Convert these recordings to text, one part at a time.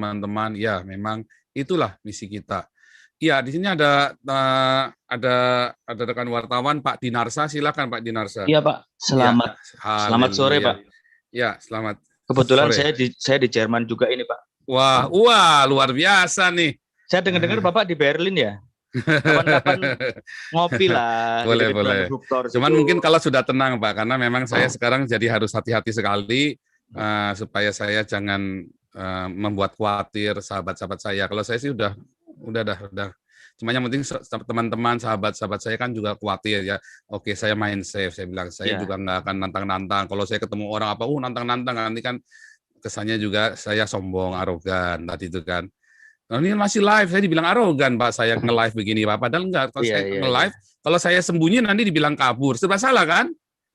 teman-teman. Ya, memang itulah misi kita. Iya, di sini ada rekan wartawan Pak Dinarsa, silakan Pak Dinarsa. Iya Pak, Ya, selamat sore Pak. haleluya. Ya, selamat Kebetulan sore. saya di Jerman juga ini Pak. Wah, luar biasa nih. Saya dengar Bapak di Berlin ya. Kapan-kapan ngopi lah di dekat Boleh. Brandhuptor situ. Cuman mungkin kalau sudah tenang Pak, karena memang saya sekarang jadi harus hati-hati sekali supaya saya jangan membuat khawatir sahabat-sahabat saya. Kalau saya sih udah. Cuma yang penting teman-teman, sahabat-sahabat saya kan juga khawatir ya. Oke, saya main safe. Saya bilang saya juga nggak akan nantang-nantang. Kalau saya ketemu orang apa, nantang-nantang, nanti kan kesannya juga saya sombong, arogan tadi itu kan. Nah, ini masih live, saya dibilang arogan Pak, saya nge-live begini Pak. Padahal enggak, kalau saya nge-live, kalau saya sembunyi nanti dibilang kabur. Serba salah kan?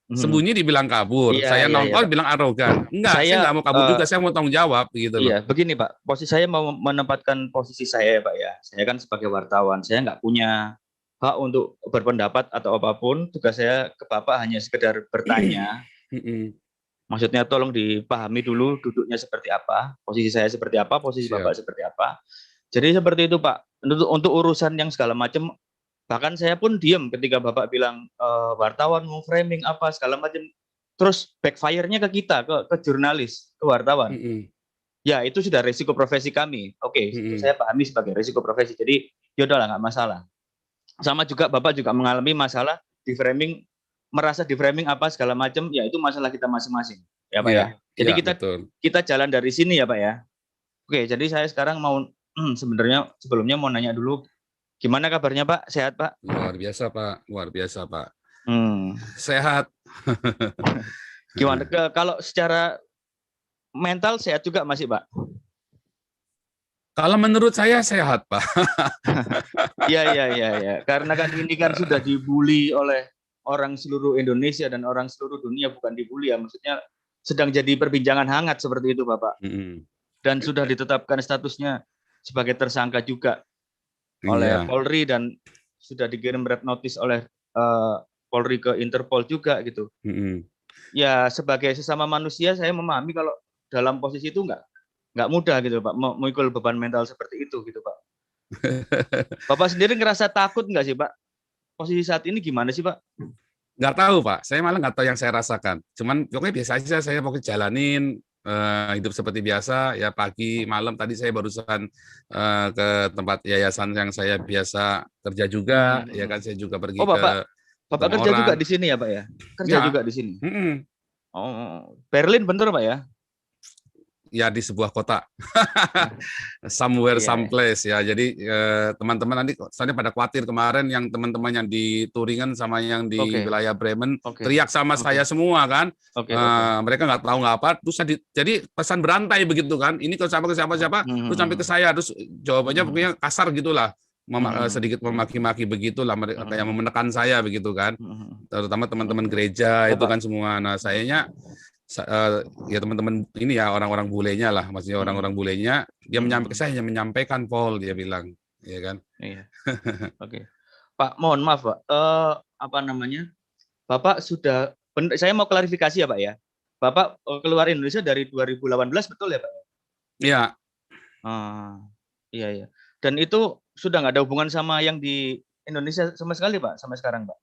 Sembunyi dibilang kabur, saya nongol bilang arogan. Enggak, saya nggak mau kabur juga, saya mau tanggung jawab gitu loh. Iya, begini Pak, posisi saya mau menempatkan posisi saya ya Pak ya. Saya kan sebagai wartawan, saya nggak punya hak untuk berpendapat atau apapun. Tugas saya ke Bapak hanya sekedar bertanya. Maksudnya tolong dipahami dulu duduknya seperti apa, posisi saya seperti apa, posisi Bapak seperti apa. Jadi seperti itu Pak. Untuk urusan yang segala macam, bahkan saya pun diam ketika Bapak bilang wartawan mau framing apa segala macam. Terus backfire-nya ke kita, ke jurnalis, ke wartawan. Ya itu sudah resiko profesi kami. Oke, itu saya pahami sebagai resiko profesi. Jadi yaudahlah nggak masalah. Sama juga Bapak juga mengalami masalah di framing, merasa di framing apa segala macam. Ya itu masalah kita masing-masing. Ya Pak ya. Jadi kita jalan dari sini ya Pak ya. Oke, jadi saya sekarang mau sebenarnya sebelumnya mau nanya dulu, gimana kabarnya Pak? Sehat Pak? Luar biasa Pak. Sehat. Gimana? Kalau secara mental sehat juga masih Pak? Kalau menurut saya sehat Pak. Iya. Karena kan ini kan sudah dibully oleh orang seluruh Indonesia dan orang seluruh dunia, bukan dibully ya, maksudnya sedang jadi perbincangan hangat seperti itu Bapak. Dan sudah ditetapkan statusnya sebagai tersangka juga oleh Polri dan sudah dikirim red notice oleh Polri ke Interpol juga gitu. Ya sebagai sesama manusia saya memahami kalau dalam posisi itu nggak mudah gitu Pak, memikul beban mental seperti itu gitu Pak. Bapak sendiri ngerasa takut nggak sih Pak? Posisi saat ini gimana sih Pak? Nggak tahu Pak, saya malah nggak tahu yang saya rasakan. Cuman pokoknya biasa aja, saya pokoknya jalanin hidup seperti biasa. Ya pagi, malam tadi saya barusan ke tempat yayasan yang saya biasa kerja juga. Ya kan saya juga pergi Bapak kerja juga di sini ya Pak ya? Kerja juga di sini. Oh, Berlin bener Pak ya? Ya di sebuah kota, someplace ya. Jadi teman-teman nanti soalnya pada khawatir kemarin yang teman-teman yang di Turingen sama yang di wilayah Bremen teriak sama saya semua kan. Mereka nggak tahu nggak apa. Terus jadi pesan berantai begitu kan. Ini ke siapa terus sampai ke saya. Terus jawabannya pokoknya kasar gitulah. Sedikit memaki-maki begitulah, kayak menekan saya begitu kan. Terutama teman-teman gereja itu kan semua. Nah sayanya ya teman-teman ini ya orang-orang bulenya lah, maksudnya orang-orang bulenya dia saya menyampaikan Paul, dia bilang ya kan. Iya. Oke. Pak, mohon maaf Pak, apa namanya, Bapak sudah, saya mau klarifikasi ya Pak ya, Bapak keluar Indonesia dari 2018 betul ya Pak? Iya. Iya. Dan itu sudah nggak ada hubungan sama yang di Indonesia sama sekali Pak sampai sekarang Pak?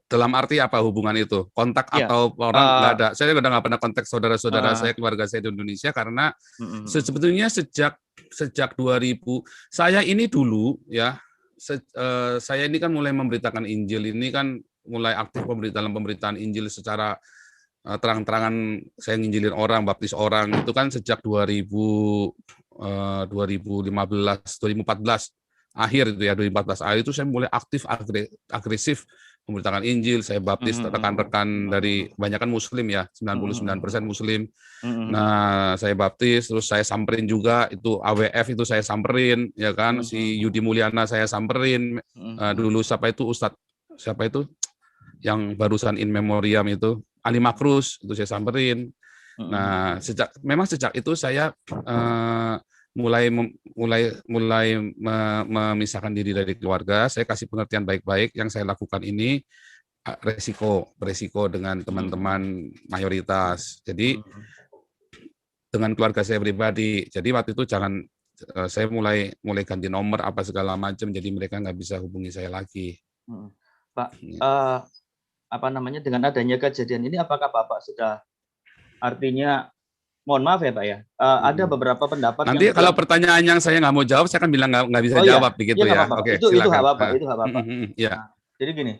Dalam arti apa hubungan itu? Kontak atau orang nggak ada. Saya udah nggak pernah kontak saudara-saudara saya, keluarga saya di Indonesia karena sebetulnya sejak 2000 saya ini dulu ya, saya ini kan mulai memberitakan Injil ini kan mulai aktif pemberitaan Injil secara terang-terangan. Saya nginjilin orang, baptis orang itu kan sejak 2015, 2014 akhir itu ya, 2014 akhir itu saya mulai aktif agresif memberitakan Injil. Saya baptis rekan-rekan dari kebanyakan Muslim ya, 99% Muslim. Nah, saya baptis, terus saya samperin juga itu AWF itu saya samperin ya kan, si Yudi Mulyana saya samperin. Dulu siapa itu yang barusan in memoriam itu Ali Makrus itu saya samperin. Nah, memang sejak itu saya mulai memisahkan diri dari keluarga. Saya kasih pengertian baik-baik yang saya lakukan ini beresiko dengan teman-teman mayoritas. Jadi dengan keluarga saya pribadi. Jadi waktu itu jangan saya mulai ganti nomor apa segala macam, jadi mereka nggak bisa hubungi saya lagi. Pak, apa namanya, dengan adanya kejadian ini, apakah Bapak sudah, artinya, mohon maaf ya Pak ya, ada beberapa pendapat Nanti yang kalau bilang, pertanyaan yang saya nggak mau jawab, saya akan bilang nggak bisa oh iya, jawab begitu iya nggak ya. apa-apa, Pak. Oke, Itu hak silakan. Bapak, itu hak Bapak. Ya. Nah, jadi gini,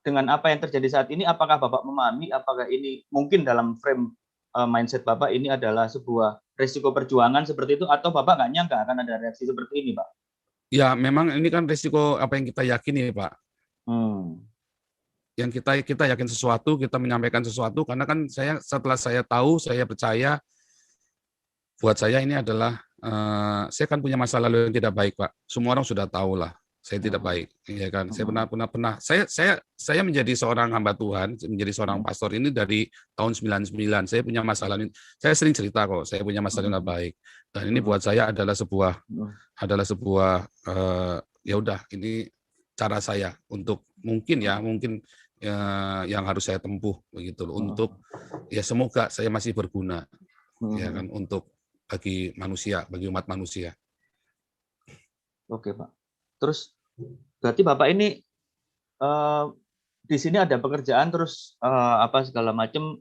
dengan apa yang terjadi saat ini, apakah Bapak memahami, apakah ini mungkin dalam frame mindset Bapak ini adalah sebuah risiko perjuangan seperti itu, atau Bapak nggak nyangka akan ada reaksi seperti ini, Pak? Ya, memang ini kan risiko apa yang kita yakini, Pak. Yang kita yakin sesuatu, kita menyampaikan sesuatu, karena kan setelah saya tahu, saya percaya, buat saya ini adalah, saya kan punya masa lalu yang tidak baik, Pak. Semua orang sudah tahu lah, saya tidak baik, ya kan. Saya pernah. Saya menjadi seorang hamba Tuhan, menjadi seorang pastor ini dari tahun 99. Saya punya masalah ini. Saya sering cerita kok, saya punya masalah yang nggak baik. Dan ini buat saya adalah sebuah ya udah, ini cara saya untuk mungkin yang harus saya tempuh begitu loh, untuk ya semoga saya masih berguna, ya kan, untuk bagi manusia, bagi umat manusia. Oke Pak. Terus berarti Bapak ini di sini ada pekerjaan, terus apa segala macam.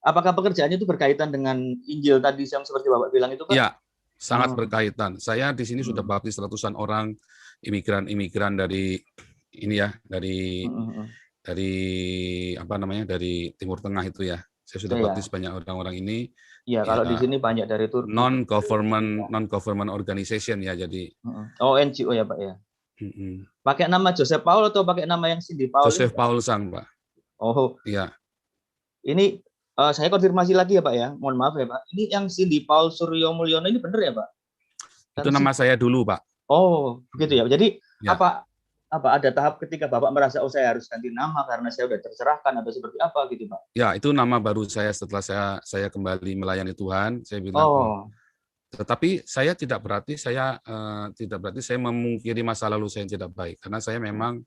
Apakah pekerjaannya itu berkaitan dengan Injil tadi yang seperti Bapak bilang itu, Pak? Iya, sangat berkaitan. Saya di sini sudah baptis ratusan orang imigran dari ini ya, dari apa namanya, dari Timur Tengah itu ya. Saya sudah baptis banyak orang-orang ini. Iya, kalau di sini banyak dari Turki. Non-government organization ya, jadi. Oh, NGO ya Pak ya. Pakai nama Joseph Paul atau pakai nama yang Cindy Paul? Joseph Paul Sang, Pak. Oh. Iya. Ini saya konfirmasi lagi ya Pak ya. Mohon maaf ya Pak. Ini yang Cindy Paul Suryo Mulyono ini benar ya Pak? Itu nama saya dulu, Pak. Oh, begitu ya. Jadi apa ada tahap ketika Bapak merasa, oh saya harus ganti nama karena saya sudah tercerahkan, atau seperti apa gitu Pak? Ya, itu nama baru saya setelah saya kembali melayani Tuhan. Saya bilang, tetapi saya tidak berarti saya memungkiri masa lalu saya yang tidak baik, karena saya memang,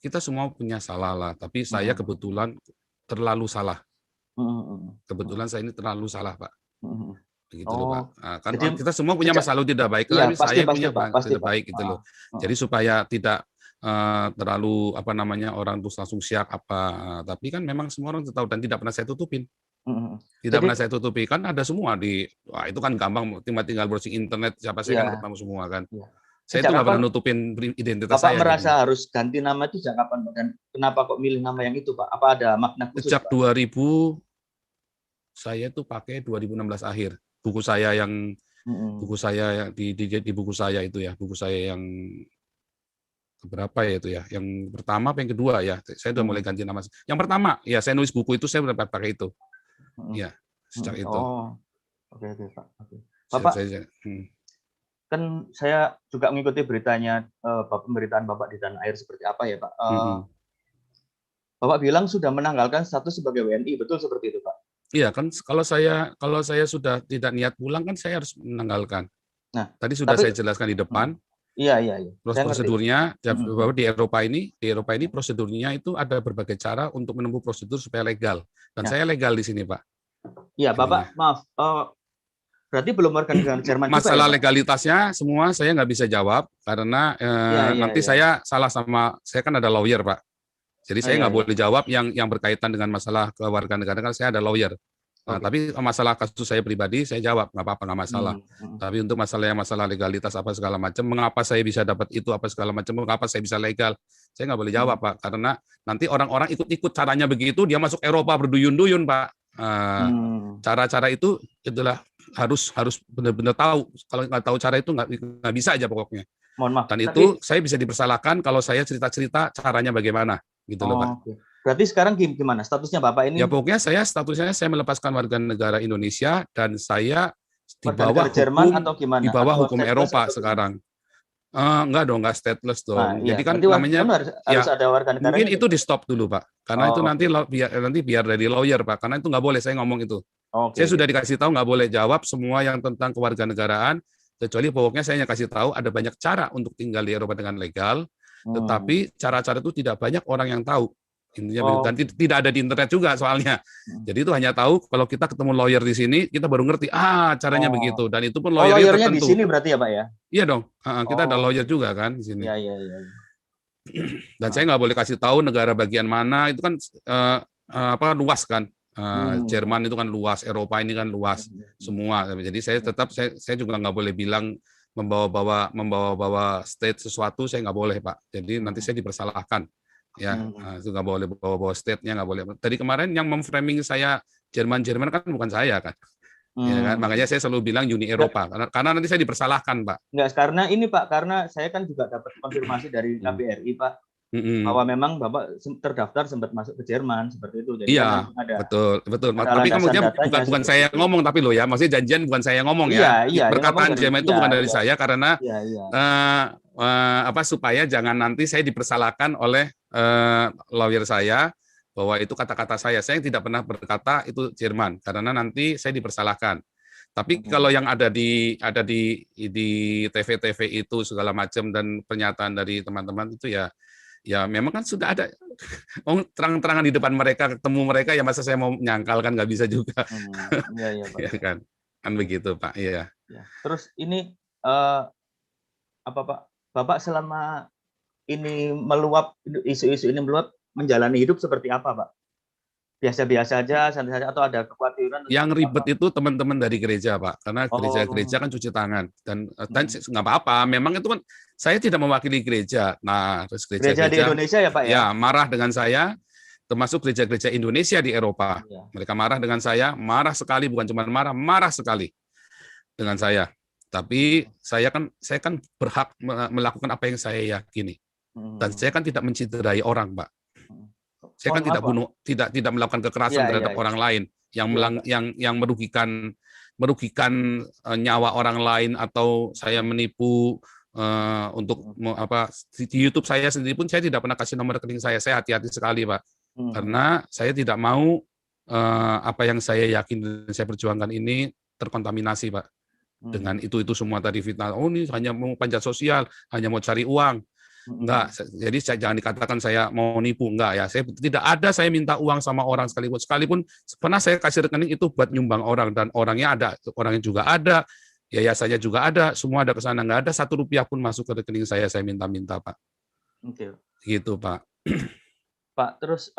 kita semua punya salah lah, tapi saya kebetulan terlalu salah. Kebetulan saya ini terlalu salah, Pak. Begitu loh, Pak. Nah, kan jadi, kita semua punya masa lalu tidak baik, tapi saya punya tidak baik gitu loh. Jadi supaya tidak terlalu apa namanya, orang terus langsung siap apa, tapi kan memang semua orang tahu dan tidak pernah saya tutupin. Tidak pernah saya tutupi, kan ada semua wah itu kan gampang, tinggal browsing internet, siapa saya kan ketemu semua kan. Saya itu nggak pernah nutupin identitas saya. Bapak merasa harus ganti nama itu sejak kapan, Pak? Dan kenapa kok milih nama yang itu, Pak? Apa ada makna khusus? Sejak 2000, saya tuh pakai 2016 akhir. Buku saya yang di buku saya itu ya, buku saya yang berapa ya itu ya, yang pertama apa yang kedua ya, saya udah mulai ganti nama. Yang pertama ya, saya nulis buku itu saya udah pakai itu ya, sejak itu. Oke Pak. Bapak, kan saya juga mengikuti beritanya, pemberitaan Bapak di tanah air seperti apa ya Pak. Bapak bilang sudah menanggalkan status sebagai WNI, betul seperti itu Pak? Iya kan, kalau saya sudah tidak niat pulang kan saya harus menanggalkan. Nah, tadi sudah saya jelaskan di depan. Iya. Prosedurnya bahwa di Eropa ini prosedurnya itu ada berbagai cara untuk menempuh prosedur supaya legal. Dan saya legal di sini, Pak. Iya, Bapak, maaf. Berarti belum warga negara Jerman juga. Masalah legalitasnya semua saya nggak bisa jawab karena nanti saya salah saya kan ada lawyer, Pak. Jadi saya nggak boleh jawab yang berkaitan dengan masalah kewarganegaraan, karena saya ada lawyer. Nah, tapi masalah kasus saya pribadi saya jawab, nggak apa-apa, nggak masalah. Tapi untuk masalah legalitas apa segala macam, mengapa saya bisa dapat itu apa segala macam, mengapa saya bisa legal, saya nggak boleh jawab, Pak. Karena nanti orang-orang ikut-ikut caranya begitu, dia masuk Eropa berduyun-duyun, Pak. Cara-cara itu itulah harus benar-benar tahu. Kalau nggak tahu cara itu nggak bisa aja pokoknya. Mohon maaf. Dan itu saya bisa dipersalahkan kalau saya cerita-cerita caranya bagaimana, gitu loh, Pak. Okay. Berarti sekarang gimana statusnya Bapak ini? Ya pokoknya statusnya saya melepaskan warga negara Indonesia dan saya di bawah Jerman atau gimana? Di bawah hukum Eropa sekarang. Enggak dong, enggak stateless dong. Nah, jadi kan berarti namanya harus ada warga negara. Mungkin itu di stop dulu, Pak. Karena itu nanti biar dari lawyer, Pak. Karena itu nggak boleh saya ngomong itu. Saya sudah dikasih tahu nggak boleh jawab semua yang tentang kewarganegaraan, kecuali pokoknya saya hanya kasih tahu ada banyak cara untuk tinggal di Eropa dengan legal, tetapi cara-cara itu tidak banyak orang yang tahu. Intinya begitu. Dan tidak ada di internet juga soalnya. Jadi itu hanya tahu kalau kita ketemu lawyer di sini, kita baru ngerti, caranya begitu. Dan itu pun lawyernya lawyernya di tertentu. sini berarti ya Pak ya? Iya dong, kita ada lawyer juga kan di sini. Iya. Dan saya nggak boleh kasih tahu negara bagian mana, itu kan luas kan. Jerman itu kan luas, Eropa ini kan luas semua. Jadi saya juga nggak boleh bilang membawa state sesuatu, saya nggak boleh Pak. Jadi nanti saya dipersalahkan. Ya, itu nggak boleh bawa state-nya, nggak boleh. Tadi kemarin yang memframing saya Jerman kan bukan saya kan. Ya kan? Makanya saya selalu bilang Uni Eropa karena nanti saya dipersalahkan Pak. Enggak, karena ini Pak, karena saya kan juga dapat konfirmasi dari KBRI Pak, bahwa memang Bapak terdaftar sempat masuk ke Jerman seperti itu. Jadi iya, betul. Tapi kemudian bukan saya yang ngomong, tapi loh ya, maksudnya janjian bukan saya yang ngomong ya. Perkataan Jerman itu bukan dari saya karena supaya jangan nanti saya dipersalahkan oleh lawyer saya bahwa itu kata-kata saya. Saya tidak pernah berkata itu Jerman karena nanti saya dipersalahkan. Tapi kalau yang ada di TV itu segala macam dan pernyataan dari teman-teman itu ya memang kan sudah ada terang-terangan di depan mereka, ketemu mereka, ya masa saya mau menyangkal kan nggak bisa juga. Iya Pak. Ya kan begitu Pak. Iya. Terus ini apa Pak? Bapak selama ini isu-isu ini meluap, menjalani hidup seperti apa Pak? Biasa-biasa aja, santai saja, atau ada kekhawatiran? Yang ribet itu teman-teman dari gereja Pak, karena gereja kan cuci tangan dan nggak apa-apa. Memang itu kan saya tidak mewakili gereja. Nah, terus gereja di Indonesia ya Pak ya? Ya, marah dengan saya, termasuk gereja-gereja Indonesia di Eropa. Mereka marah dengan saya, marah sekali, bukan cuma marah sekali dengan saya. Tapi saya kan berhak melakukan apa yang saya yakini. Dan saya kan tidak menciderai orang, Pak. Saya kan tidak bunuh, tidak melakukan kekerasan terhadap orang lain yang merugikan nyawa orang lain, atau saya menipu untuk di YouTube saya sendiri pun saya tidak pernah kasih nomor rekening saya. Saya hati-hati sekali Pak, karena saya tidak mau apa yang saya yakin dan saya perjuangkan ini terkontaminasi Pak dengan itu semua tadi fitnah. Oh ini hanya mau panjat sosial, hanya mau cari uang. Enggak, jadi jangan dikatakan saya mau nipu, enggak ya. Saya tidak ada saya minta uang sama orang sekalipun pernah saya kasih rekening itu buat nyumbang orang, dan orangnya juga ada, yayasannya juga ada, semua ada ke sana, enggak ada 1 rupiah pun masuk ke rekening saya minta-minta Pak. Oke. Gitu Pak. Pak, terus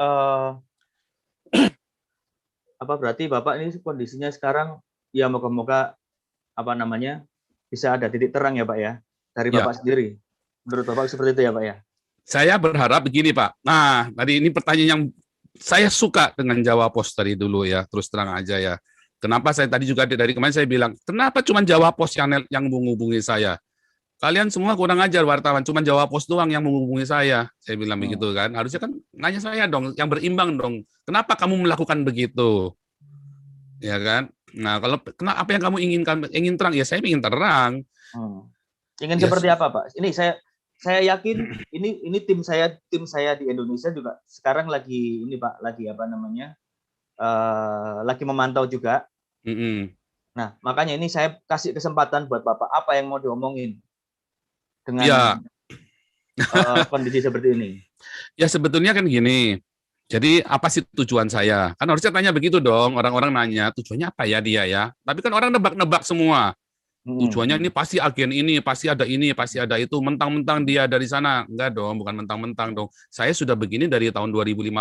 apa berarti Bapak ini kondisinya sekarang ya moga-moga bisa ada titik terang ya Pak ya dari Bapak sendiri. Menurut Bapak seperti itu ya Pak ya? Saya berharap begini Pak. Nah, tadi ini pertanyaan yang saya suka dengan Jawa Pos tadi dulu ya, terus terang aja ya. Kenapa saya tadi juga dari kemarin saya bilang, kenapa cuma Jawa Pos yang menghubungi saya? Kalian semua kurang ajar wartawan, cuma Jawa Pos doang yang menghubungi saya. Saya bilang begitu kan. Harusnya kan nanya saya dong, yang berimbang dong. Kenapa kamu melakukan begitu? Ya kan? Nah, apa yang kamu inginkan? Ingin terang? Ya saya ingin terang. Ingin seperti apa Pak? Ini saya yakin ini tim saya di Indonesia juga sekarang lagi lagi memantau juga. Nah, makanya ini saya kasih kesempatan buat Bapak, apa yang mau diomongin dengan kondisi seperti ini. Ya sebetulnya kan gini. Jadi apa sih tujuan saya? Kan harusnya tanya begitu dong. Orang-orang nanya tujuannya apa ya dia ya. Tapi kan orang nebak-nebak semua. Tujuannya ini pasti agen ini, pasti ada itu. Mentang-mentang dia dari sana. Enggak dong, bukan mentang-mentang dong. Saya sudah begini dari tahun 2015.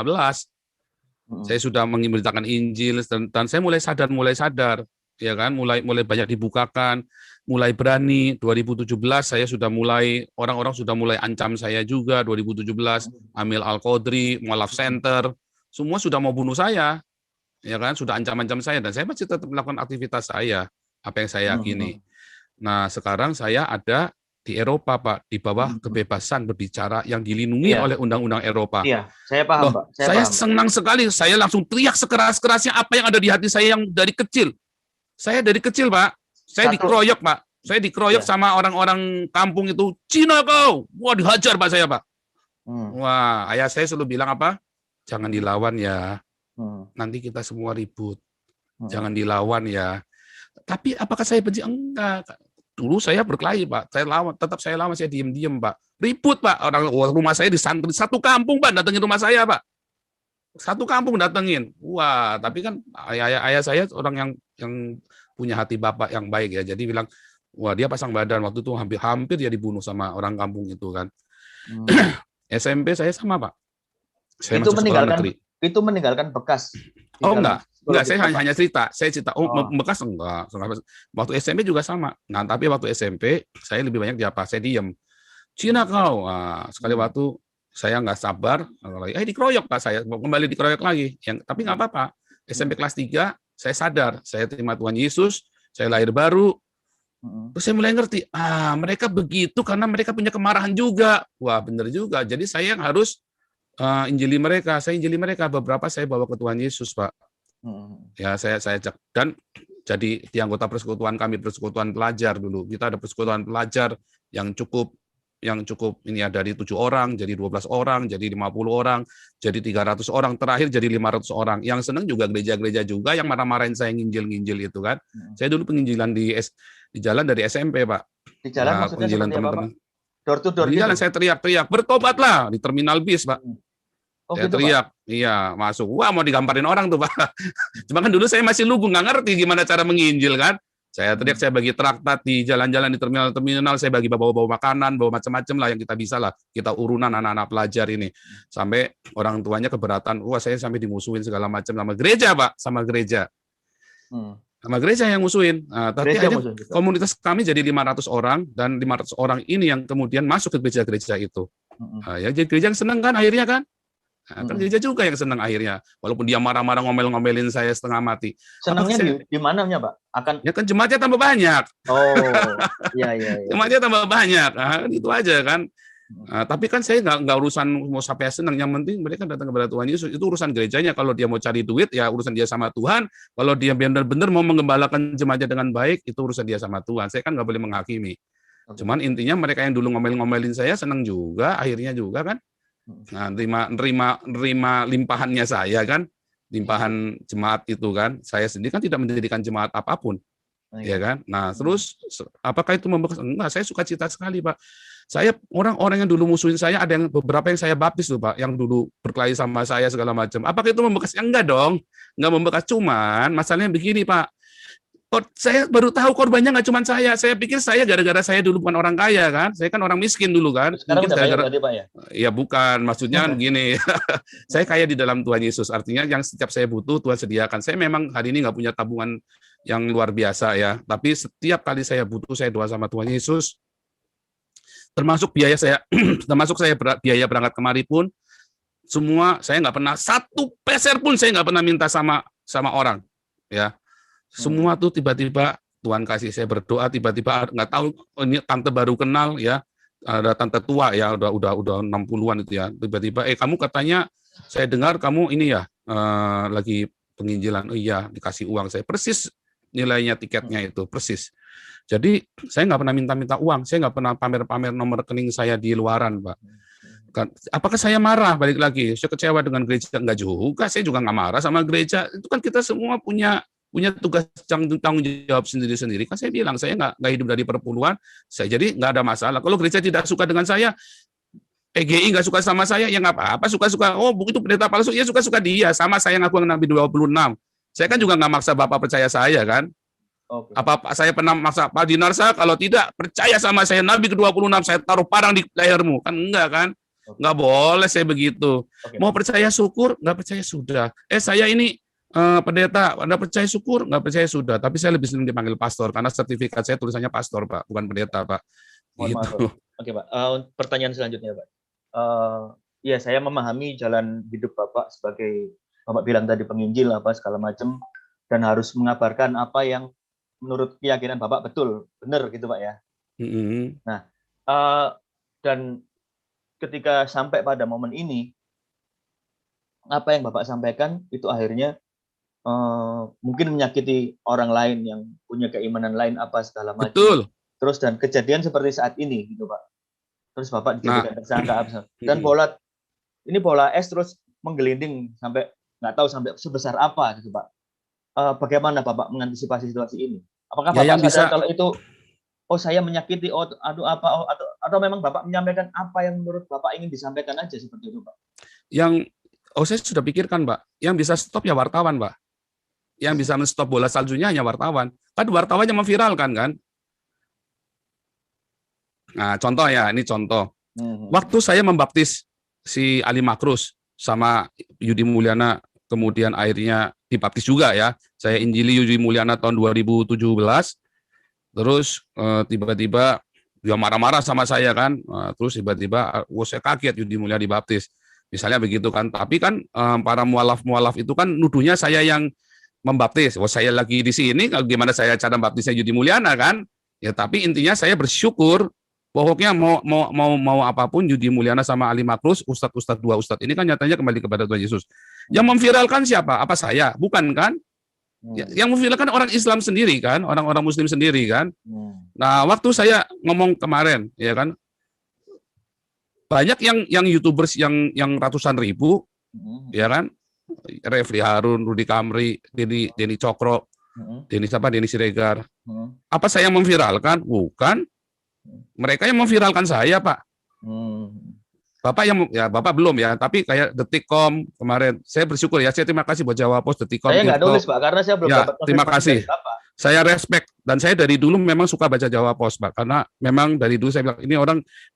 Saya sudah memberitakan Injil, dan saya mulai sadar. Ya kan, mulai banyak dibukakan, mulai berani. 2017 saya sudah mulai, orang-orang sudah mulai ancam saya juga. 2017, Amil Al-Qadri, Mualaf Center, semua sudah mau bunuh saya. Ya kan, sudah ancam-ancam saya, dan saya masih tetap melakukan aktivitas saya, apa yang saya yakini. Nah, sekarang saya ada di Eropa, Pak, di bawah kebebasan berbicara yang dilindungi oleh undang-undang Eropa. Iya, saya paham, Pak. Saya senang sekali, saya langsung teriak sekeras-kerasnya apa yang ada di hati saya yang dari kecil. Saya dari kecil, Pak. Saya dikeroyok, Pak. Saya dikeroyok sama orang-orang kampung itu. Cina kau! Wah, dihajar, Pak, saya, Pak. Wah, ayah saya selalu bilang apa? Jangan dilawan ya. Nanti kita semua ribut. Jangan dilawan ya. Tapi apakah saya benci? Enggak. Dulu saya berkelahi, Pak. Saya lawan, saya diem-diem, Pak. Ribut, Pak. Rumah saya disantri satu kampung, Pak, datangin rumah saya, Pak. satu kampung datengin. Wah, tapi kan ayah saya orang yang punya hati bapak yang baik ya. Jadi bilang, wah dia pasang badan waktu itu hampir dia dibunuh sama orang kampung itu kan. SMP saya sama Pak. Saya Itu masuk sekolah negeri. meninggalkan bekas di Oh dalam enggak, psikologis saya Bapak. hanya cerita. Saya cerita, oh Oh. bekas enggak. Waktu SMP juga sama. Nah, tapi waktu SMP saya lebih banyak di apa? Saya diem. Cina kau. Nah, sekali waktu saya nggak sabar, dikeroyok Pak saya, mau kembali dikeroyok lagi. Tapi nggak apa-apa. SMP kelas 3, saya sadar, saya terima Tuhan Yesus, saya lahir baru. Terus saya mulai ngerti, mereka begitu karena mereka punya kemarahan juga. Wah, benar juga. Jadi saya yang harus injili mereka. Saya injili mereka. Beberapa saya bawa ke Tuhan Yesus, Pak. Ya, saya ajak. Dan jadi di anggota persekutuan kami, persekutuan pelajar dulu. Kita ada persekutuan pelajar yang cukup ini ya, dari 7 orang, jadi 12 orang, jadi 50 orang, jadi 300 orang, terakhir jadi 500 orang. Yang senang juga gereja-gereja juga yang marah-marahin saya nginjil-nginjil itu kan. Saya dulu penginjilan di jalan dari SMP, Pak. Di jalan maksudnya seperti apa, Pak? Door to door di gitu? Jalan saya teriak-teriak, bertobatlah di terminal bis, Pak. Saya gitu, teriak, Pak? Iya, masuk. Wah, mau digamparin orang tuh, Pak. Cuma kan dulu saya masih lugu, nggak ngerti gimana cara menginjil kan. Saya teriak, saya bagi traktat di jalan-jalan di terminal-terminal, saya bagi bawa-bawa makanan, bawa macam-macam lah yang kita bisa lah. Kita urunan anak-anak pelajar ini. Sampai orang tuanya keberatan, wah saya sampai dimusuhin segala macam sama gereja, Pak, sama gereja. Sama gereja yang musuhin. Tapi akhirnya komunitas kami jadi 500 orang, dan 500 orang ini yang kemudian masuk ke gereja-gereja itu. Ya, jadi gereja yang senang kan akhirnya kan. Kan gereja juga yang senang akhirnya, walaupun dia marah-marah ngomel-ngomelin saya setengah mati. Senangnya di mananya, Pak? Ya kan jemaatnya tambah banyak. Oh, iya. Jemaatnya tambah banyak, itu aja kan. Tapi kan saya nggak urusan mau sampai senang, yang penting mereka datang kepada Tuhan Yesus. Itu urusan gerejanya. Kalau dia mau cari duit, ya urusan dia sama Tuhan. Kalau dia benar-benar mau mengembalakan jemaatnya dengan baik, itu urusan dia sama Tuhan. Saya kan nggak boleh menghakimi. Cuman intinya mereka yang dulu ngomel-ngomelin saya senang juga, akhirnya juga kan. Nah, nerima limpahannya saya kan, limpahan jemaat itu kan. Saya sendiri kan tidak mendirikan jemaat apapun, ya kan. Nah, terus apakah itu membekas? Enggak, saya suka cita sekali, Pak. Saya orang-orang yang dulu musuhin saya, ada yang beberapa yang saya baptis tuh, Pak, yang dulu berkelahi sama saya segala macam. Apakah itu membekas? Ya, enggak dong, enggak membekas. Cuman masalahnya begini, Pak. Saya baru tahu korbannya nggak cuma saya. Saya pikir saya gara-gara saya dulu bukan orang kaya kan. Saya kan orang miskin dulu kan. Sekarang udah kaya berarti, Pak ya? Ya bukan, maksudnya gini. Saya kaya di dalam Tuhan Yesus. Artinya yang setiap saya butuh Tuhan sediakan. Saya memang hari ini nggak punya tabungan yang luar biasa ya. Tapi setiap kali saya butuh, saya doa sama Tuhan Yesus. Termasuk biaya saya, biaya berangkat kemari pun, semua saya nggak pernah satu peser pun saya nggak pernah minta sama orang, ya. Semua tuh tiba-tiba Tuhan kasih, saya berdoa tiba-tiba nggak tahu, ini tante baru kenal ya, ada tante tua ya, udah 60-an itu ya, tiba-tiba kamu katanya saya dengar kamu ini ya lagi penginjilan. Oh iya, dikasih uang saya persis nilainya tiketnya itu persis. Jadi saya nggak pernah minta-minta uang, saya nggak pernah pamer-pamer nomor rekening saya di luaran, Pak. Apakah saya marah? Balik lagi, saya kecewa dengan gereja? Enggak juga, saya juga nggak marah sama gereja. Itu kan kita semua punya tugas tanggung jawab sendiri-sendiri. Kan saya bilang, saya nggak hidup dari perpuluhan, saya jadi nggak ada masalah. Kalau gereja tidak suka dengan saya, PGI nggak suka sama saya, ya nggak apa-apa, suka-suka. Oh, itu pendeta palsu, ya suka-suka dia. Sama saya ngaku Nabi 26. Saya kan juga nggak maksa Bapak percaya saya kan. Apa saya pernah maksa Pak Dinarsa, kalau tidak percaya sama saya Nabi ke-26, saya taruh parang di lehermu. Kan enggak kan? Nggak boleh saya begitu. Mau percaya syukur, nggak percaya sudah. Saya ini pendeta, Anda percaya syukur, nggak percaya sudah. Tapi saya lebih senang dipanggil pastor, karena sertifikat saya tulisannya pastor, Pak, bukan pendeta, Pak. Gitu. Oke, Pak. Pertanyaan selanjutnya, Pak. Ya, saya memahami jalan hidup Bapak sebagai, Bapak bilang tadi penginjil, apa segala macam, dan harus mengabarkan apa yang menurut keyakinan Bapak betul, benar gitu, Pak ya. Nah, dan ketika sampai pada momen ini, apa yang Bapak sampaikan itu akhirnya mungkin menyakiti orang lain yang punya keimanan lain apa segala macam. Betul. Terus dan kejadian seperti saat ini gitu, Pak. Terus Bapak dijadikan tersangka dan bola es terus menggelinding sampai nggak tahu sampai sebesar apa gitu, Pak. Bagaimana Bapak mengantisipasi situasi ini? Apakah Bapak sadar kalau itu saya menyakiti, atau memang Bapak menyampaikan apa yang menurut Bapak ingin disampaikan aja seperti itu, Pak? Yang Oh, saya sudah pikirkan, Pak. Yang bisa stop ya wartawan, Pak. Yang bisa menstop bola saljunya hanya wartawan. Kan wartawannya memviralkan kan. Nah, contoh ya, ini contoh. Waktu saya membaptis si Ali Makrus sama Yudi Mulyana, kemudian akhirnya dibaptis juga ya. Saya injili Yudi Mulyana tahun 2017, terus tiba-tiba dia marah-marah sama saya kan, terus tiba-tiba saya kaget Yudi Mulyana dibaptis. Misalnya begitu kan, tapi kan para mualaf-mualaf itu kan nuduhnya saya yang membaptis. Wah, saya lagi di sini, gimana saya cara baptisnya Yudi Mulyana kan? Ya, tapi intinya saya bersyukur. Pokoknya mau apapun Yudi Mulyana sama Ali Makrus, Ustadz dua Ustadz ini kan nyatanya kembali kepada Tuhan Yesus. Yang memviralkan siapa? Apa saya? Bukan kan? Yang memviralkan orang Islam sendiri kan, orang-orang Muslim sendiri kan. Nah, waktu saya ngomong kemarin, ya kan, banyak yang YouTubers yang ratusan ribu, ya kan, Refli Harun, Rudi Kamri, Denny Cokro, Denny Siregar. Apa saya yang memviralkan? Bukan. Mereka yang memviralkan saya, Pak. Bapak Bapak belum ya, tapi kayak Detikcom kemarin, saya bersyukur ya, saya terima kasih buat Jawa Pos, Detikcom. Saya nggak nulis, Pak, karena saya belum ya, dapat. Terima kasih. Saya respect, dan saya dari dulu memang suka baca Jawa Pos, Pak, karena memang dari dulu saya bilang, ini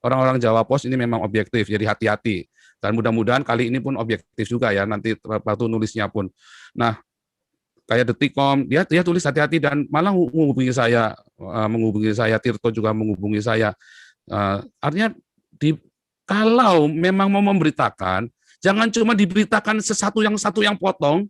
orang-orang Jawa Pos ini memang objektif, jadi hati-hati. Dan mudah-mudahan kali ini pun objektif juga ya, nanti waktu nulisnya pun. Nah, kayak Detikcom, dia tulis hati-hati dan malah menghubungi saya, Tirto juga menghubungi saya. Artinya kalau memang mau memberitakan, jangan cuma diberitakan satu yang potong,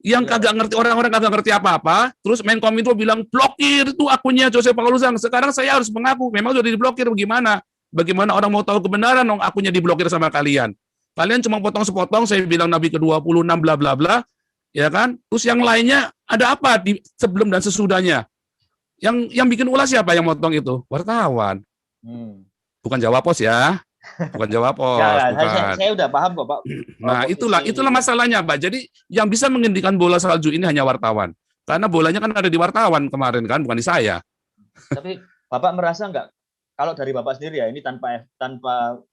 yang kagak ngerti, orang-orang kagak ngerti apa-apa, terus Menkominfo bilang blokir itu akunnya Joseph Pangalusang. Sekarang saya harus mengaku, memang sudah diblokir, bagaimana? Bagaimana orang mau tahu kebenaran dong akunnya diblokir sama kalian? Kalian cuma potong sepotong, saya bilang Nabi ke-26 bla bla bla. Ya kan? Terus yang lainnya ada apa di sebelum dan sesudahnya? Yang bikin ulas siapa yang motong itu? Wartawan. Bukan Jawa Pos ya. Bukan Jawa Pos. Bukan. Saya udah paham kok, Pak. Nah, itulah masalahnya, Pak. Jadi yang bisa menghentikan bola salju ini hanya wartawan. Karena bolanya kan ada di wartawan kemarin kan, bukan di saya. Tapi Bapak merasa nggak, kalau dari Bapak sendiri ya, ini tanpa